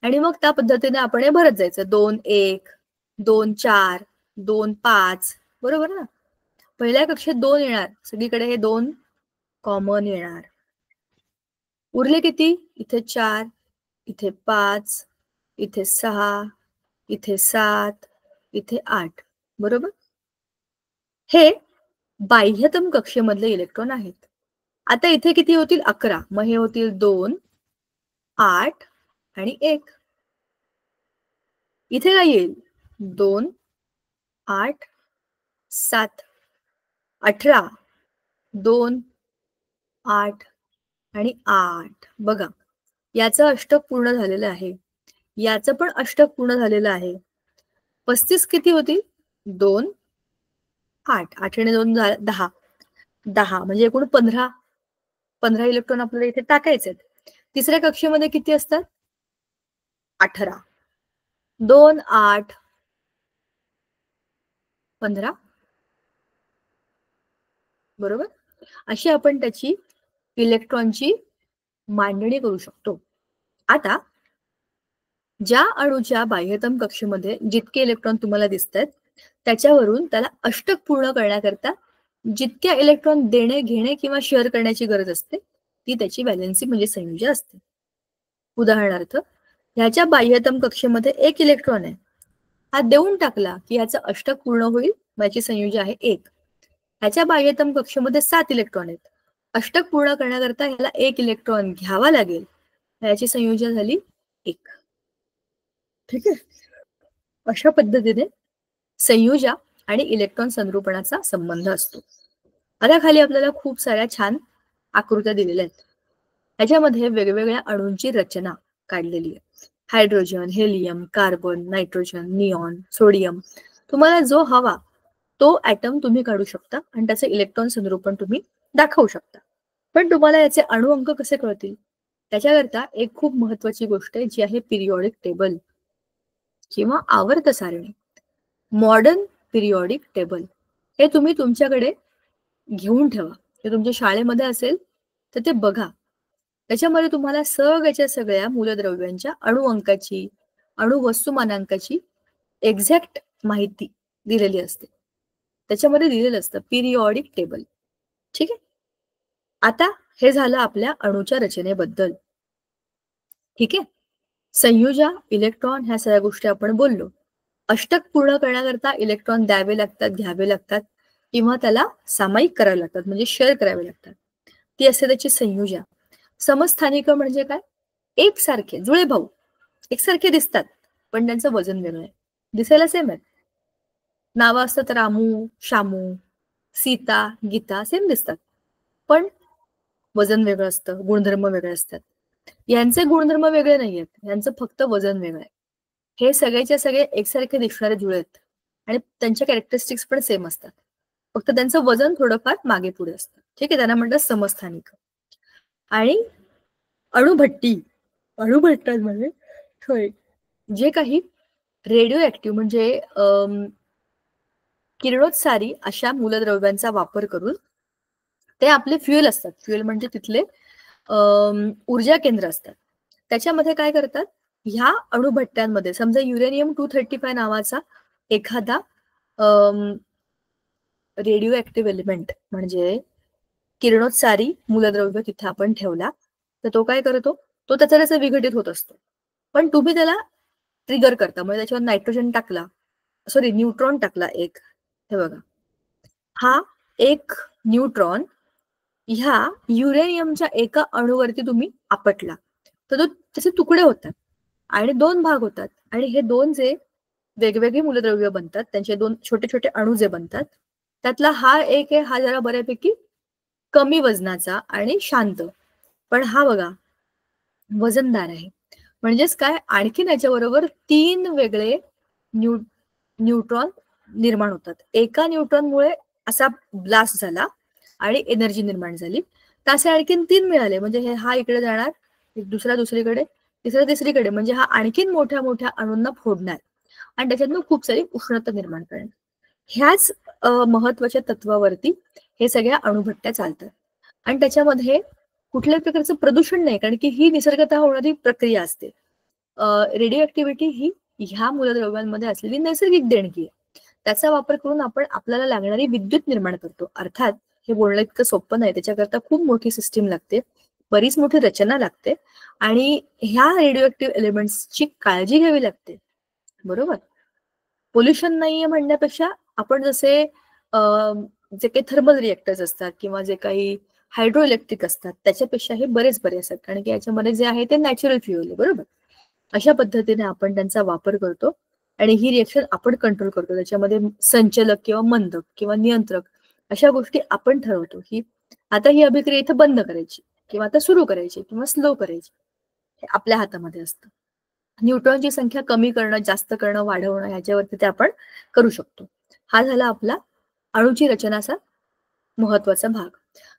आणि मग त्या पद्धतीने आपण हे भरत जायचं. 2 1, 2 4, 2 5, बरोबर ना? पहिल्या कक्षेत 2 येणार, सगळीकडे हे 2 कॉमन येणार. उरले किती? इथे 4, इथे 5, इथे 6, इथे 7, इथे 8, बरोबर? हे बाह्यतम कक्षेमधले इलेक्ट्रॉन आहेत. आता इथे किती होतील? 11. मग हे होतील 2, 8 आणि 1. इथे काय येईल? 2, 8, 7, 18, 2, 8 आणि 8. बघा, याचं अष्टक पूर्ण झालेलं आहे, याचं पण अष्टक पूर्ण झालेलं आहे. 35 किती होतील? 2, 8, 8 आणि 2 10, 10 म्हणजे एकूण 15 इलेक्ट्रॉन आपल्याला इथे टाकायचे आहेत. तिसऱ्या कक्षेमध्ये किती असतात? 18, 2, 8, 15, बरोबर? अशी आपण त्याची इलेक्ट्रॉनची मांडणी करू शकतो. आता ज्या अणूच्या बाह्यतम कक्षेमध्ये जितके इलेक्ट्रॉन तुम्हाला दिसत आहेत त्याच्यावरून त्याला अष्टक पूर्ण करण्याकरता जितक्या इलेक्ट्रॉन देणे, घेणे किंवा शेअर करण्याची गरज असते ती त्याची व्हॅलेन्सी म्हणजे संयुजा असते. उदाहरणार्थ, ह्याच्या बाह्यतम कक्षेमध्ये 1 इलेक्ट्रॉन आहे, हा देऊन टाकला की ह्याचं अष्टक पूर्ण होईल, याची संयुजा आहे 1. ह्याच्या बाह्यतम कक्षेमध्ये 7 इलेक्ट्रॉन आहेत, अष्टक पूर्ण करण्याकरता ह्याला 1 इलेक्ट्रॉन घ्यावा लागेल, याची संयुजा झाली 1. ठीक आहे. अशा पद्धतीने संयुजा आणि इलेक्ट्रॉन संरूपणाचा संबंध असतो. आता खाली आपल्याला खूप साऱ्या छान आकृत्या दिलेल्या आहेत. ह्याच्यामध्ये वेगवेगळ्या अणूंची रचना काढलेली आहे. Hydrogen, helium, carbon, nitrogen, neon, sodium. तुम्हाला जो हवा तो ऍटम तुम्ही काढू शकता आणि त्याचे इलेक्ट्रॉन संरूपण तुम्ही दाखवू शकता. पण तुम्हाला याचे अणु अंक कसे कळतील? त्याच्याकरता एक खूप महत्वाची गोष्ट आहे जी आहे पिरियॉडिक टेबल किंवा आवर्त सारणी. मॉडर्न पिरियॉडिक टेबल हे तुम्ही तुमच्याकडे घेऊन ठेवा. ते तुमच्या शाळेमध्ये असेल तर ते बघा. त्याच्यामध्ये तुम्हाला सगळ्याच्या सगळ्या मूलद्रव्यांच्या अणु अंकाची, अणु वस्तुमानांकाची एक्झॅक्ट माहिती दिलेली असते. त्याच्यामध्ये दिलेलं असतं पिरियॉडिक टेबल. ठीक आहे. आता हे झालं आपल्या अणूच्या रचनेबद्दल. ठीक आहे. संयुजा, इलेक्ट्रॉन ह्या सगळ्या गोष्टी आपण बोललो. अष्टक पूर्ण करण्याकरता इलेक्ट्रॉन द्यावे लागतात, घ्यावे लागतात किंवा त्याला सामायिक करावे लागतात, म्हणजे शेअर करावे लागतात. ती असते त्याची संयुजा. समस्थानिक म्हणजे काय? एकसारखे जुळे भाऊ एकसारखे दिसतात पण त्यांचं वजन वेगळं आहे. दिसायला सेम आहे, नावं असतात रामू, शामू, सीता, गीता, सेम दिसतात पण वजन वेगळं असतं, गुणधर्म वेगळे असतात. यांचे गुणधर्म वेगळे नाही आहेत, यांचं फक्त वजन वेगळं आहे. हे सगळेच्या सगळे एकसारखे दिसणारे जुळे आहेत आणि त्यांच्या कॅरेक्टरिस्टिक्स पण सेम असतात, फक्त त्यांचं वजन थोडंफार मागे पुढे असतं. ठीक आहे. त्यांना म्हणतात समस्थानिक. आणि अणुभट्टी, अणुभट्टांमध्ये जे काही रेडिओ ऍक्टिव्ह म्हणजे किरणोत्सारी अशा मूलद्रव्यांचा वापर करून ते आपले फ्युएल असतात. फ्युएल म्हणजे तिथले ऊर्जा केंद्र असतात. त्याच्यामध्ये काय करतात? ह्या अणुभट्ट्यांमध्ये समजा युरेनियम 235 नावाचा एखादा रेडिओ ऍक्टिव्ह एलिमेंट म्हणजे किरणोत्सारी मूलद्रव्य तिथे आपण ठेवला तर तो काय करतो? तो त्याचा विघटित होत असतो. पण तुम्ही त्याला ट्रिगर करता, म्हणजे त्याच्यावर नायट्रोजन टाकला, सॉरी न्यूट्रॉन टाकला एक. हे बघा, हा एक न्यूट्रॉन ह्या युरेनियमच्या एका अणुवरती तुम्ही आपटला तर तो त्याचे तुकडे होतात आणि 2 भाग होतात. आणि हे 2 जे वेगवेगळे मूलद्रव्य बनतात, त्यांचे 2 छोटे छोटे अणू जे बनतात, त्यातला हा एक आहे, हा जरा बऱ्यापैकी कमी वजनाचा आणि शांत. पण हा बघा वजनदार आहे. म्हणजेच काय, आणखीन याच्याबरोबर 3 वेगळे न्यूट्रॉन निर्माण होतात. एका न्यूट्रॉनमुळे असा ब्लास्ट झाला आणि एनर्जी निर्माण झाली. तासे आणखीन 3 मिळाले म्हणजे हा इकडे जाणार, दुसरा दुसरीकडे, तिसरा तिसरीकडे, म्हणजे हा आणखीन मोठ्या मोठ्या अणूंना फोडणार आणि त्याच्यातून खूप सारी उष्णता निर्माण करणार. ह्याच महत्वाच्या तत्वावरती हे सगळ्या अणुभट्ट्या चालतात. आणि त्याच्यामध्ये कुठल्याही प्रकारचं प्रदूषण नाही, कारण की ही निसर्गतः होणारी प्रक्रिया असते. रेडिओ ऍक्टिव्हिटी ही ह्या मूलद्रव्यांमध्ये असलेली नैसर्गिक देणगी आहे. त्याचा वापर करून आपण आपल्याला लागणारी विद्युत निर्माण करतो. अर्थात हे बोलणं इतकं सोपं नाही, त्याच्याकरता खूप मोठी सिस्टीम लागते, बरीच मोठी रचना लागते आणि ह्या रेडिओ ऍक्टिव्ह एलिमेंट्सची काळजी घ्यावी लागते. बरोबर. पोल्युशन नाहीये म्हणण्यापेक्षा आपण जसे जे काही थर्मल रिएक्टर्स असतात किंवा जे काही हायड्रो इलेक्ट्रिक असतात त्याच्यापेक्षा हे बरेच बरे असतात, कारण की याच्यामध्ये जे आहे ते नॅचरल फ्युएल आहे. बरोबर. अशा पद्धतीने आपण त्यांचा वापर करतो आणि ही रिएक्शन आपण कंट्रोल करतो. त्याच्यामध्ये संचलक किंवा मंदक किंवा नियंत्रक अशा गोष्टी आपण ठरवतो की आता ही अभिक्रिया इथं बंद करायची किंवा आता सुरू करायची किंवा स्लो करायची, हे आपल्या हातामध्ये असतं. न्यूट्रॉनची संख्या कमी करणं, जास्त करणं, वाढवणं ह्याच्यावरती ते आपण करू शकतो. हा झाला आपला अणूची रचनाचा महत्वाचा भाग.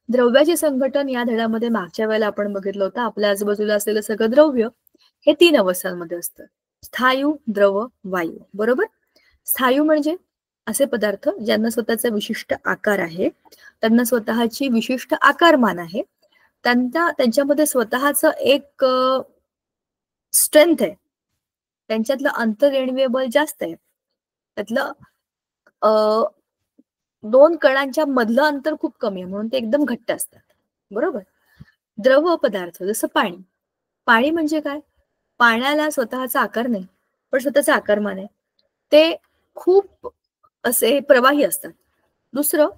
द्रव्याचे संघटन या धड्यामध्ये मागच्या वेळेला आपण बघितलं होतं. आपल्या आजूबाजूला असलेलं सगळं द्रव्य हे 3 अवस्थांमध्ये असतं: स्थायू, द्रव, वायू. बरोबर. स्थायू म्हणजे असे पदार्थ ज्यांना स्वतःचा विशिष्ट आकार आहे, त्यांना स्वतःची विशिष्ट आकारमान आहे, त्यांच्यामध्ये स्वतःचं एक स्ट्रेंथ आहे, त्यांच्यातलं अंतर्रेणवीय बल जास्त आहे, त्यातलं 2 कणांच्या मधलं अंतर खूप कमी आहे, म्हणून ते एकदम घट्ट असतात. बरोबर. द्रव पदार्थ जसं पाणी. पाणी म्हणजे काय? पाण्याला स्वतःचा आकार नाही, पण स्वतःचा आकारमान आहे. ते खूप असे प्रवाही असतात. दुसरं,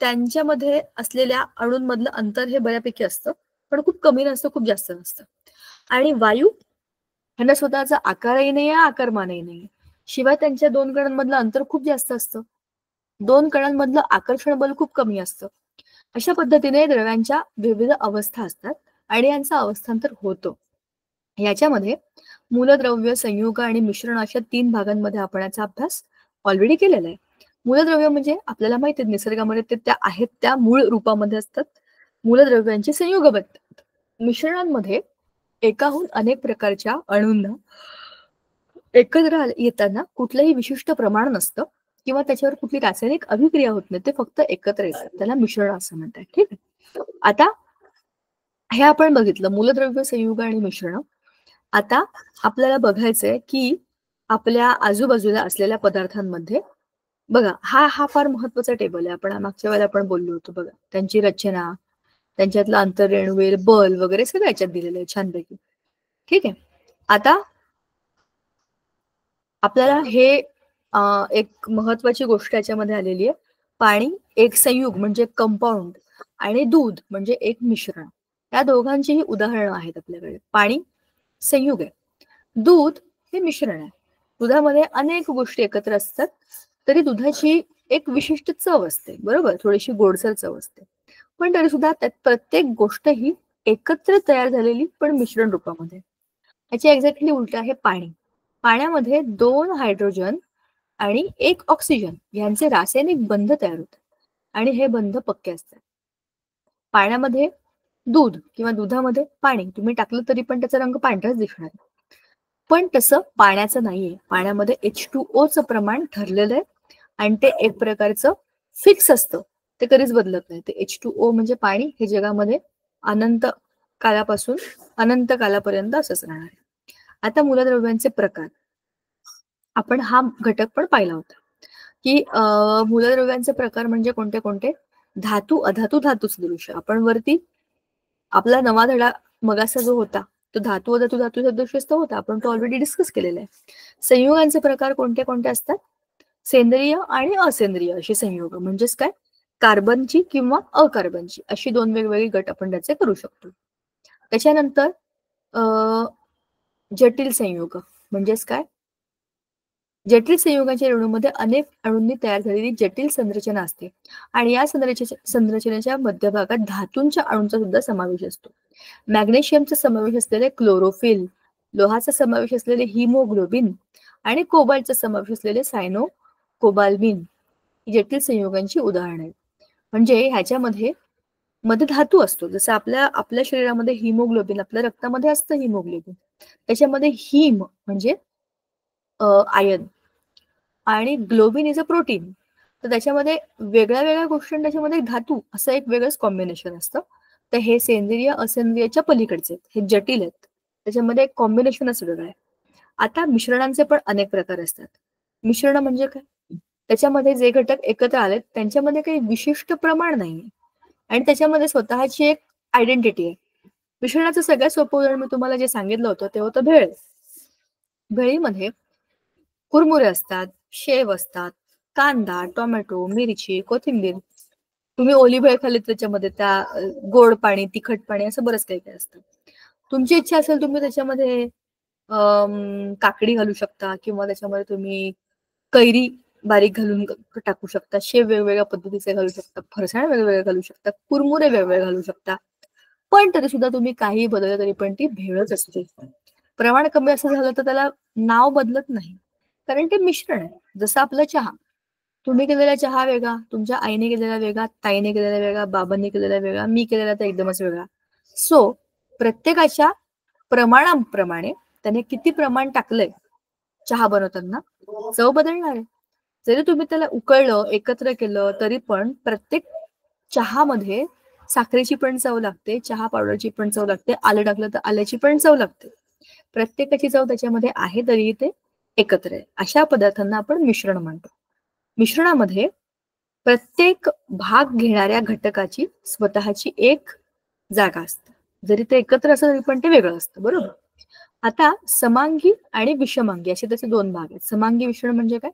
त्यांच्यामध्ये असलेल्या अणूंमधलं अंतर हे बऱ्यापैकी असतं, पण खूप कमी नसतं, खूप जास्त नसतं. आणि वायू यांना स्वतःचा आकारही नाही आहे, आकारमानही नाही, शिवाय त्यांच्या 2 कणांमधलं अंतर खूप जास्त असतं, 2 कणांमधलं आकर्षण बल खूप कमी असतं. अशा पद्धतीने द्रव्यांच्या विविध अवस्था असतात आणि यांचं अवस्थांतर होतं. याच्यामध्ये मूलद्रव्य, संयुग आणि मिश्रण अशा 3 भागांमध्ये आपण याचा अभ्यास ऑलरेडी केलेला आहे. मूलद्रव्य म्हणजे आपल्याला माहिती आहे निसर्गामध्ये ते त्या आहेत त्या मूळ रूपामध्ये असतात. मूलद्रव्यांची संयुग बनतात. मिश्रणांमध्ये एकाहून अनेक प्रकारच्या अणूंना एकत्र येताना कुठलंही विशिष्ट प्रमाण नसतं किंवा त्याच्यावर कुठली रासायनिक अभिक्रिया होत नाही, ते फक्त एकत्र येतात. त्याला मिश्रण असं म्हणतात. ठीक आहे. आता हे आपण बघितलं मूलद्रव्य, संयुग आणि मिश्रण. आता आपल्याला बघायचंय की आपल्या आजूबाजूला असलेल्या पदार्थांमध्ये बघा, हा फार महत्वाचा टेबल आहे. आपण मागच्या वेळेला आपण बोललो होतो बघा, त्यांची रचना, त्यांच्यातलं आंतररेणुवेल बल वगैरे सगळं याच्यात दिलेलं आहे छानपैकी. ठीक आहे. आता आपल्याला हे एक महत्वाची गोष्ट याच्यामध्ये आलेली आहे. पाणी एक संयुग म्हणजे कंपाऊंड आणि दूध म्हणजे एक मिश्रण. या दोघांचीही उदाहरणं आहेत आपल्याकडे. पाणी संयुग आहे, दूध हे मिश्रण आहे. दुधामध्ये अनेक गोष्टी एकत्र असतात, तरी दुधाची एक विशिष्ट चव असते. बरोबर. थोडीशी गोडसर चव असते, पण तरी सुद्धा त्यात प्रत्येक गोष्ट ही एकत्र तयार झालेली पण मिश्रण रूपामध्ये. याची एक्झॅक्टली उलट आहे पाणी. पाण्यामध्ये 2 हायड्रोजन आणि 1 ऑक्सिजन यांचे रासायनिक बंध तयार होतात आणि हे बंध पक्के असतात. पाण्यामध्ये दूध किंवा दुधामध्ये पाणी तुम्ही टाकलं तरी पण त्याचा रंग पांढराच दिसणार, पण तसं पाण्याचं नाहीये. पाण्यामध्ये H2O चं प्रमाण ठरलेलं आहे आणि ते एक प्रकारचं फिक्स असतं, ते कधीच बदलत नाही. ते H2O म्हणजे पाणी हे जगामध्ये अनंत कालापासून अनंत कालापर्यंत असंच राहणार आहे. आता मूलद्रव्यांचे प्रकार, आपण हा घटक पण पाहिला होता की मूलद्रव्यांचे प्रकार म्हणजे कोणते कोणते. धातू, अधातू, धातू सदृश्य. आपण वरती आपला नवा धडा मगाचा जो होता तो धातू, अधातू, धातू सदृश्यचा होता, आपण तो ऑलरेडी डिस्कस केलेला आहे. संयुगांचे प्रकार कोणते कोणते असतात. सेंद्रिय आणि असेंद्रिय अशी संयोग, म्हणजेच काय, कार्बनची किंवा अकार्बनची अशी 2 वेगवेगळी गट आपण त्याचे करू शकतो. त्याच्यानंतर जटिल संयोग म्हणजेच काय, जटिल संयोगाच्या रेणूमध्ये अनेक अणूंनी तयार झालेली जटिल संरचना असते आणि या संरचनेच्या मध्यभागात धातूंच्या अणूंचा सुद्धा समावेश असतो. मॅग्नेशियमचा समावेश असलेले क्लोरोफिल, लोहाचा समावेश असलेले हिमोग्लोबिन आणि कोबाल्टचा समावेश असलेले सायनो कोबाल्मिन ही जटिल संयोगांची उदाहरणे आहेत. म्हणजे ह्याच्यामध्ये मध्ये धातू असतो. जसं आपल्या शरीरामध्ये हिमोग्लोबिन, आपल्या रक्तामध्ये असतं हिमोग्लोबिन, त्याच्यामध्ये हिम म्हणजे आयन आणि ग्लोबिन इज अ प्रोटीन. तर त्याच्यामध्ये वेगळ्या वेगळ्या गोष्टी, त्याच्यामध्ये धातू असं एक वेगळंच कॉम्बिनेशन असतं. तर हे सेंद्रिय असेंद्रियच्या पलीकडचे हे जटिल आहेत, त्याच्यामध्ये एक कॉम्बिनेशनच वेगळं आहे. आता मिश्रणांचे पण अनेक प्रकार असतात. मिश्रण म्हणजे काय? त्याच्यामध्ये जे घटक एकत्र आलेत त्यांच्यामध्ये काही विशिष्ट प्रमाण नाहीये आणि त्याच्यामध्ये स्वतःची एक आयडेंटिटी आहे. मिश्रणाचं सगळ्यात सोपं उदाहरण मी तुम्हाला जे सांगितलं होतं ते होतं भेळ. भेळीमध्ये कुरमुरे असतात, शेव असतात, कांदा, टोमॅटो, मिरची, कोथिंबीर. तुम्ही ओली भेळ खाल्ली त्याच्यामध्ये त्या गोड पाणी, तिखट पाणी असं बरंच काही काही असतं. तुमची इच्छा असेल तुम्ही त्याच्यामध्ये काकडी घालू शकता किंवा त्याच्यामध्ये तुम्ही कैरी बारीक घालून टाकू शकता, शेव वेगवेगळ्या पद्धतीचे घालू शकता, फरसाण वेगवेगळे घालू शकता, कुरमुरे वेगवेगळे घालू शकता. पण तरी सुद्धा तुम्ही काही बदललं तरी पण ती भेळच असते. प्रमाण कमी असं झालं तर त्याला नाव बदलत नाही, कारण ते मिश्रण आहे. जसं आपला चहा, तुम्ही केलेला चहा वेगळा, तुमच्या आईने केलेला वेगळा, ताईने केलेला वेगळा, बाबांनी केलेला वेगळा, मी केलेला तर एकदमच वेगळा. सो प्रत्येकाच्या प्रमाणाप्रमाणे त्याने किती प्रमाण टाकलंय चहा बनवताना चव बदलणार आहे. जरी तुम्ही त्याला उकळलं, एकत्र केलं तरी पण प्रत्येक चहामध्ये साखरेची पण चव लागते, चहा पावडरची पण चव लागते, आलं टाकलं तर आल्याची पण चव लागते. प्रत्येकाची चव त्याच्यामध्ये आहे तरी ते एकत्र आहे. अशा पदार्थांना आपण मिश्रण म्हणतो. मिश्रणामध्ये प्रत्येक भाग घेणाऱ्या घटकाची स्वतःची एक जागा असते. जरी ते एकत्र असलं तरी पण ते वेगळं असतं, बरोबर. आता समांगी आणि विषमांगी असे त्याचे दोन भाग आहेत. समांगी मिश्रण म्हणजे काय?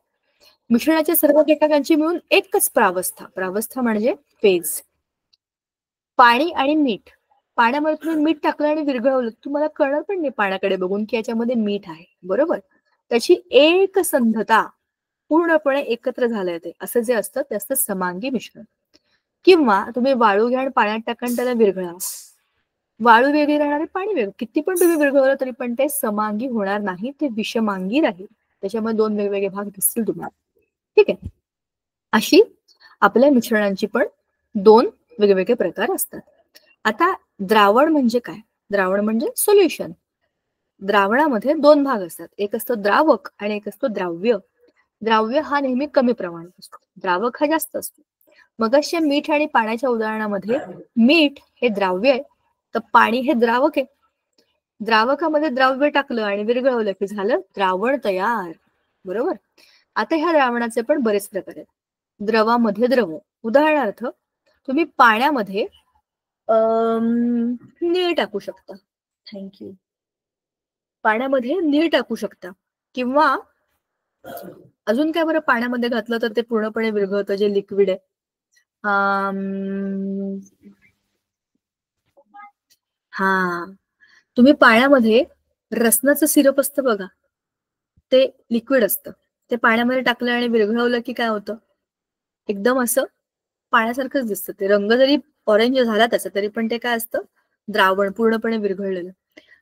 मिश्रणाच्या सर्व घटकांची मिळून एकच प्रावस्था. प्रावस्था म्हणजे फेज. पाणी आणि मीठ. पाण्यामध्ये तुम्ही मीठ टाकलं आणि विरघळवलं, तुम्हाला कळणार पण नाही पाण्याकडे बघून की याच्यामध्ये मीठ आहे, बरोबर. त्याची एकसंधता पूर्णपणे एकत्र झालंय ते असं जे असतं ते असतं समांगी मिश्रण. किंवा तुम्ही वाळू घ्या आणि पाण्यात टाका आणि त्याला विरघळा, वाळू वेगळी राहणार आहे, पाणी वेगळं. किती पण तुम्ही विरघळवलं तरी पण ते समांगी होणार नाही, ते विषमांगी राहील. त्याच्यामध्ये दोन वेगवेगळे भाग दिसतील तुम्हाला. ठीक आहे. अशी आपल्या मिश्रणांची पण दोन वेगवेगळे प्रकार असतात. आता द्रावण म्हणजे काय? द्रावण म्हणजे सोल्युशन. द्रावणामध्ये दोन भाग असतात, एक असतो द्रावक आणि एक असतो द्राव्य. द्राव्य हा नेहमी कमी प्रमाणात असतो, द्रावक हा जास्त असतो. मग अशा मीठ आणि पाण्याच्या उदाहरणामध्ये मीठ हे द्राव्य आहे तर पाणी हे द्रावक आहे. द्रावकामध्ये द्राव्य टाकलं आणि विरघळवलं की झालं द्रावण तयार, बरोबर. आता ह्या द्रावणाचे पण बरेच प्रकार आहेत. द्रवामध्ये द्रव, उदाहरणार्थ तुम्ही पाण्यामध्ये नीळ टाकू शकता. थँक्यू. पाण्यामध्ये नीळ टाकू शकता किंवा अजून काय बरं पाण्यामध्ये घातलं तर ते पूर्णपणे विरघळतं जे लिक्विड आहे. हा, तुम्ही पाण्यामध्ये रसनाचं सिरप असतं बघा, ते लिक्विड असतं, ते पाण्यामध्ये टाकलं आणि विरघळवलं की काय होतं, एकदम असं पाण्यासारखंच दिसतं. ते रंग जरी ऑरेंज झाला त्याचा तरी पण ते काय असतं, द्रावण, पूर्णपणे विरघळलेलं.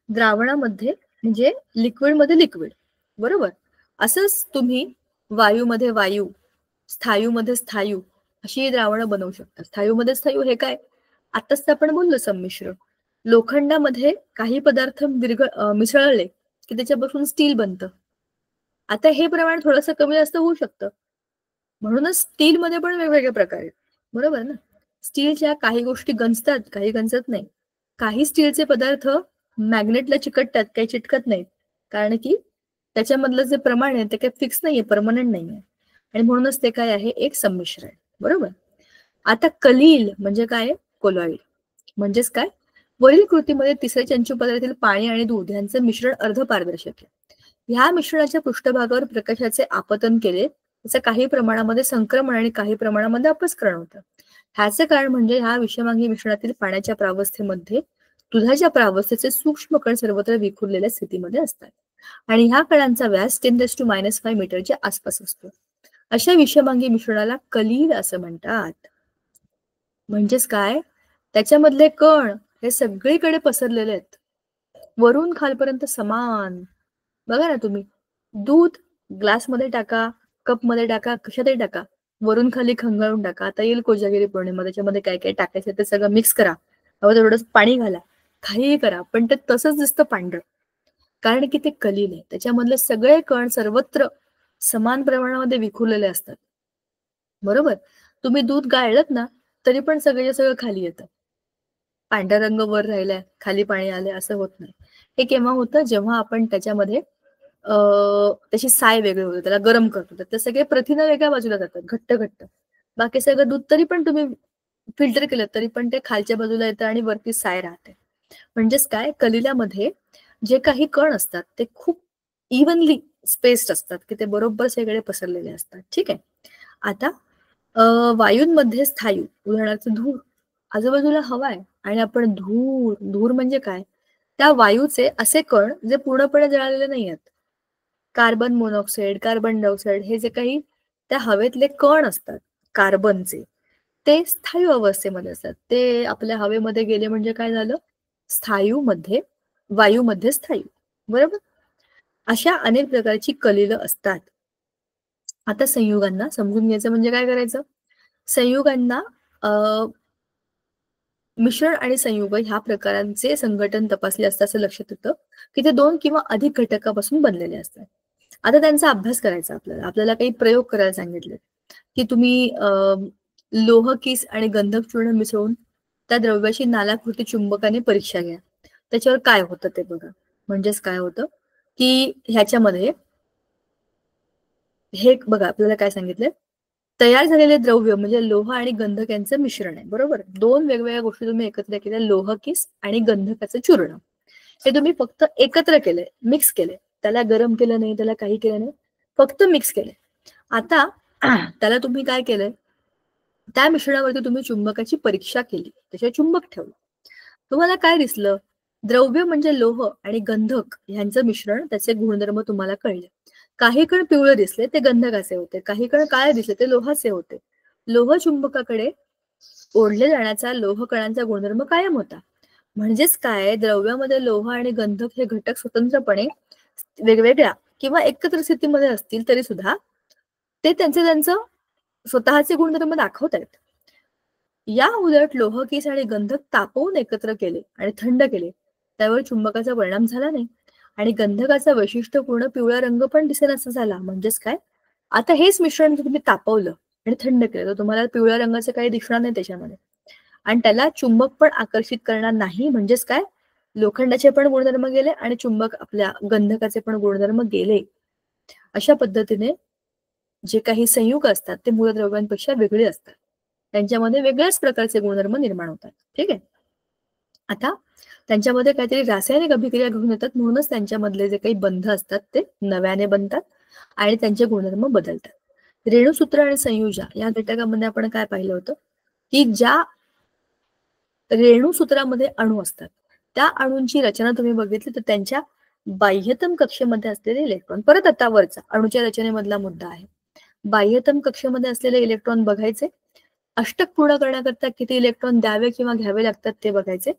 द्रावणामध्ये म्हणजे लिक्विड मध्ये लिक्विड, बरोबर. असंच तुम्ही वायूमध्ये वायू, स्थायूमध्ये स्थायू अशी द्रावणं बनवू शकता. स्थायूमध्ये स्थायू हे काय, आताच आपण बोललो संमिश्र. लोखंडामध्ये काही पदार्थ मिसळले की त्याच्यापासून स्टील बनतं. आता हे प्रमाण थोडंसं कमी जास्त होऊ शकतं, म्हणूनच स्टीलमध्ये पण वेगवेगळे प्रकार आहेत, बरोबर ना. स्टीलच्या काही गोष्टी गंजतात, काही गंजत नाही. काही स्टीलचे पदार्थ मॅग्नेटला चिकटतात, काही चिटकत नाहीत, कारण की त्याच्यामधलं जे प्रमाण आहे ते काही फिक्स नाहीये, परमनंट नाहीये, आणि म्हणूनच ते काय आहे, एक संमिश्र आहे, बरोबर. आता कलील म्हणजे काय, कोलॉइड म्हणजेच काय, वरील कृतीमध्ये तिसऱ्या चंचू पदार्थातील पाणी आणि दूध यांचे मिश्रण अर्धपारदर्शक आहे. ह्या मिश्रणाच्या पृष्ठभागावर प्रकाशाचे आपतन केले, त्याचं काही प्रमाणामध्ये संक्रमण आणि काही प्रमाणामध्ये अपस्करण होतं. ह्याचे कारण म्हणजे ह्या विषमांगी मिश्रणातील पाण्याच्या प्रावस्थेमध्ये दुधाच्या प्रावस्थेचे सूक्ष्म कण सर्वत्र विखुरलेल्या स्थितीमध्ये असतात आणि ह्या कणांचा व्यास 10⁻⁵ मीटरच्या आसपास असतो. अशा विषमांगी मिश्रणाला कलील असं म्हणतात. म्हणजेच काय, त्याच्यामधले कण हे सगळीकडे पसरलेले आहेत, वरून खालपर्यंत समान. बघा ना तुम्ही, दूध ग्लासमध्ये टाका, कपमध्ये टाका, कशातही टाका, वरून खाली खंगाळून टाका. आता येईल कोजागिरी पौर्णिमा, त्याच्यामध्ये काय काय टाकायचं ते सगळं मिक्स करा, हवं तेवढंच पाणी घाला, काहीही करा, पण ते तसंच दिसतं पांढरं, कारण की ते कलील आहे. त्याच्यामधले सगळे कण सर्वत्र समान प्रमाणामध्ये विखुरलेले असतात. बरोबर. तुम्ही दूध गाळलं ना तरी पण सगळं सगळं खाली येतं. पांढरा रंग वर राहिलाय, खाली पाणी आलंय असं होत नाही. हे केव्हा होतं, जेव्हा आपण त्याच्यामध्ये त्याची साय वेगळी होते, त्याला गरम करतो, तर ते सगळे प्रथिनं वेगळ्या बाजूला जातात, घट्ट घट्ट. बाकी सगळं दूध तरी पण तुम्ही फिल्टर केलं तरी पण ते खालच्या बाजूला येतं आणि वरती साय राहते. म्हणजेच काय, कलिल्यामध्ये जे काही कण असतात ते खूप इव्हनली स्पेस्ड असतात, की ते बरोबर सगळे पसरलेले असतात. ठीक आहे. आता वायूंमध्ये स्थायू, उदाहरणार्थ धूर, आजूबाजूला हवा आहे आणि आपण धूर, धूर म्हणजे काय, त्या वायूचे असे कण जे पूर्णपणे जळालेले नाही आहेत. कार्बन मोनॉक्साईड, कार्बन डायऑक्साईड हे जे काही त्या हवेतले कण असतात कार्बनचे, ते स्थायू अवस्थेमध्ये असतात. ते आपल्या हवेमध्ये गेले म्हणजे काय झालं, स्थायूमध्ये, वायूमध्ये स्थायू. बरोबर. अशा अनेक प्रकारची कलिलं असतात. आता संयुगांना समजून घ्यायचं म्हणजे काय करायचं, संयुगांना मिश्रण आणि संयुग ह्या प्रकारांचे संघटन तपासले असता असं लक्षात येतं की ते 2 किंवा अधिक घटकापासून बनलेले असतात. आता त्यांचा अभ्यास करायचा आपल्याला. आपल्याला काही प्रयोग करायला सांगितले की तुम्ही लोह किस आणि गंधक चूर्ण मिसळून त्या द्रव्याची नालाकृती चुंबकाने परीक्षा घ्या. त्याच्यावर काय होतं ते बघा. म्हणजेच काय होतं की ह्याच्यामध्ये हे बघा, आपल्याला काय सांगितलंय, तयार झालेले द्रव्य म्हणजे लोह आणि गंधक यांचं मिश्रण आहे. बरोबर. 2 वेगवेगळ्या गोष्टी तुम्ही एकत्र केल्या, लोह किस आणि गंधकाचं चूर्ण. हे तुम्ही फक्त एकत्र केले, मिक्स केले, त्याला गरम केलं नाही, त्याला काही केलं नाही, फक्त मिक्स केले. आता त्याला तुम्ही काय केलंय, त्या मिश्रणावरती तुम्ही चुंबकाची परीक्षा केली, त्याच्यावर चुंबक ठेवलं. तुम्हाला काय दिसलं, द्रव्य म्हणजे लोह आणि गंधक यांचं मिश्रण, त्याचे गुणधर्म तुम्हाला कळले. काही कण पिवळे दिसले ते गंधकाचे होते, काही कण काळे दिसले ते लोहाचे होते. लोह चुंबकाकडे ओढले जाण्याचा लोह कणांचा गुणधर्म कायम होता. म्हणजेच काय, द्रव्यामध्ये लोह आणि गंधक हे घटक स्वतंत्रपणे वेगवेगळ्या किंवा एकत्र स्थितीमध्ये असतील तरी सुद्धा ते त्यांचं स्वतःचे गुणधर्म दाखवतायत. या उलट लोह किस आणि गंधक तापवून एकत्र केले आणि थंड केले, त्यावर चुंबकाचा परिणाम झाला नाही आणि गंधकाचा वैशिष्ट्यपूर्ण पिवळा रंग पण दिसेनासा झाला. म्हणजेच काय, आता हेच मिश्रण तुम्ही तापवलं आणि थंड केलं तर तुम्हाला पिवळ्या रंगाचं काही दिसणार नाही त्याच्यामध्ये आणि त्याला चुंबक पण आकर्षित करणार नाही. म्हणजेच काय, लोखंडाचे पण गुणधर्म गेले आणि चुंबक आपल्या गंधकाचे पण गुणधर्म गेले. अशा पद्धतीने जे काही संयुग असतात ते मूलद्रव्यांपेक्षा वेगळे असतात, त्यांच्यामध्ये वेगळ्याच प्रकारचे गुणधर्म निर्माण होतात. ठीक आहे. आता त्यांच्यामध्ये काहीतरी रासायनिक अभिक्रिया घडून येतात, म्हणूनच त्यांच्यामधले जे काही बंध असतात ते नव्याने बनतात आणि त्यांचे गुणधर्म बदलतात. रेणुसूत्र आणि संयुजा या घटकामध्ये आपण काय पाहिलं होतं की ज्या रेणुसूत्रामध्ये अणू असतात त्या अणूंची रचना तुम्ही बघितली तर त्यांच्या बाह्यतम कक्षेमध्ये असलेले इलेक्ट्रॉन, परत आता वरचा अणूच्या रचनेमधला मुद्दा आहे, बाह्यतम कक्षेमध्ये असलेले इलेक्ट्रॉन बघायचे, अष्टक पूर्ण करण्याकरता किती इलेक्ट्रॉन द्यावे किंवा घ्यावे लागतात ते बघायचे,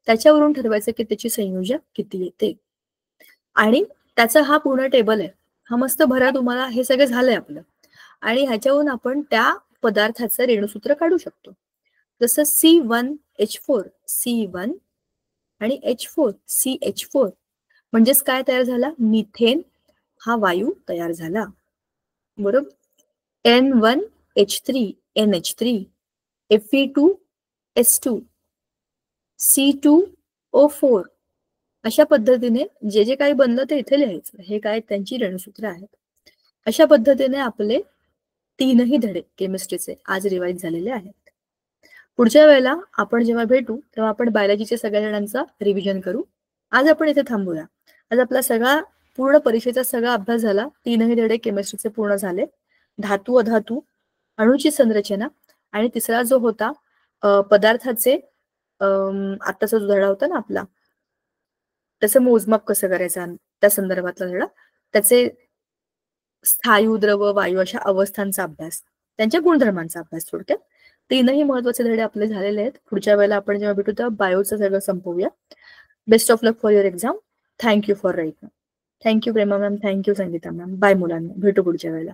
त्याच्यावरून ठरवायचं की त्याची संयोजक किती येते. आणि त्याचा हा पूर्ण टेबल आहे, हा मस्त भरा तुम्हाला, हे सगळं झालंय आपलं. आणि ह्याच्यावरून आपण त्या पदार्थाचं रेणुसूत्र काढू शकतो. जसं C1H4 C1 आणि H4 CH4, म्हणजेच काय तयार झाला, मिथेन हा वायू तयार झाला. बरोबर. N1H3 NH3 Fe2S2 C2O4, अशा पद्धतीने जे जे काही बनलं ते इथे लिहायचं. हे काय त्यांची रेणुसूत्र आहेत. अशा पद्धतीने आपले 3ही धडे केमिस्ट्रीचे आज रिवाइज झालेले आहेत. पुढच्या वेळेला आपण जेव्हा भेटू तेव्हा आपण बायोलॉजीच्या सगळ्या जणांचा रिव्हिजन करू. आज आपण इथे थांबूया. आज आपला सगळा पूर्ण परीक्षेचा सगळा अभ्यास झाला. 3ही धडे केमिस्ट्रीचे पूर्ण झाले. धातू अधातू, अणूची संरचना आणि तिसरा जो होता पदार्थाचे आत्ताचा जो धडा होता ना आपला, त्याचं मोजमाप कसं करायचं त्या संदर्भातला धडा, त्याचे स्थायू, द्रव, वायू अशा अवस्थांचा अभ्यास, त्यांच्या गुणधर्मांचा अभ्यास. थोडक्यात 3ही महत्वाचे धडे आपले झालेले आहेत. पुढच्या वेळेला आपण जेव्हा भेटू तेव्हा बायोचं सगळं संपवूया. Best of luck for your exam. Thank you for right. Thank you Prema ma'am, thank you Sangeeta ma'am. Bye मुलांना, भेटू पुढच्या वेळेला.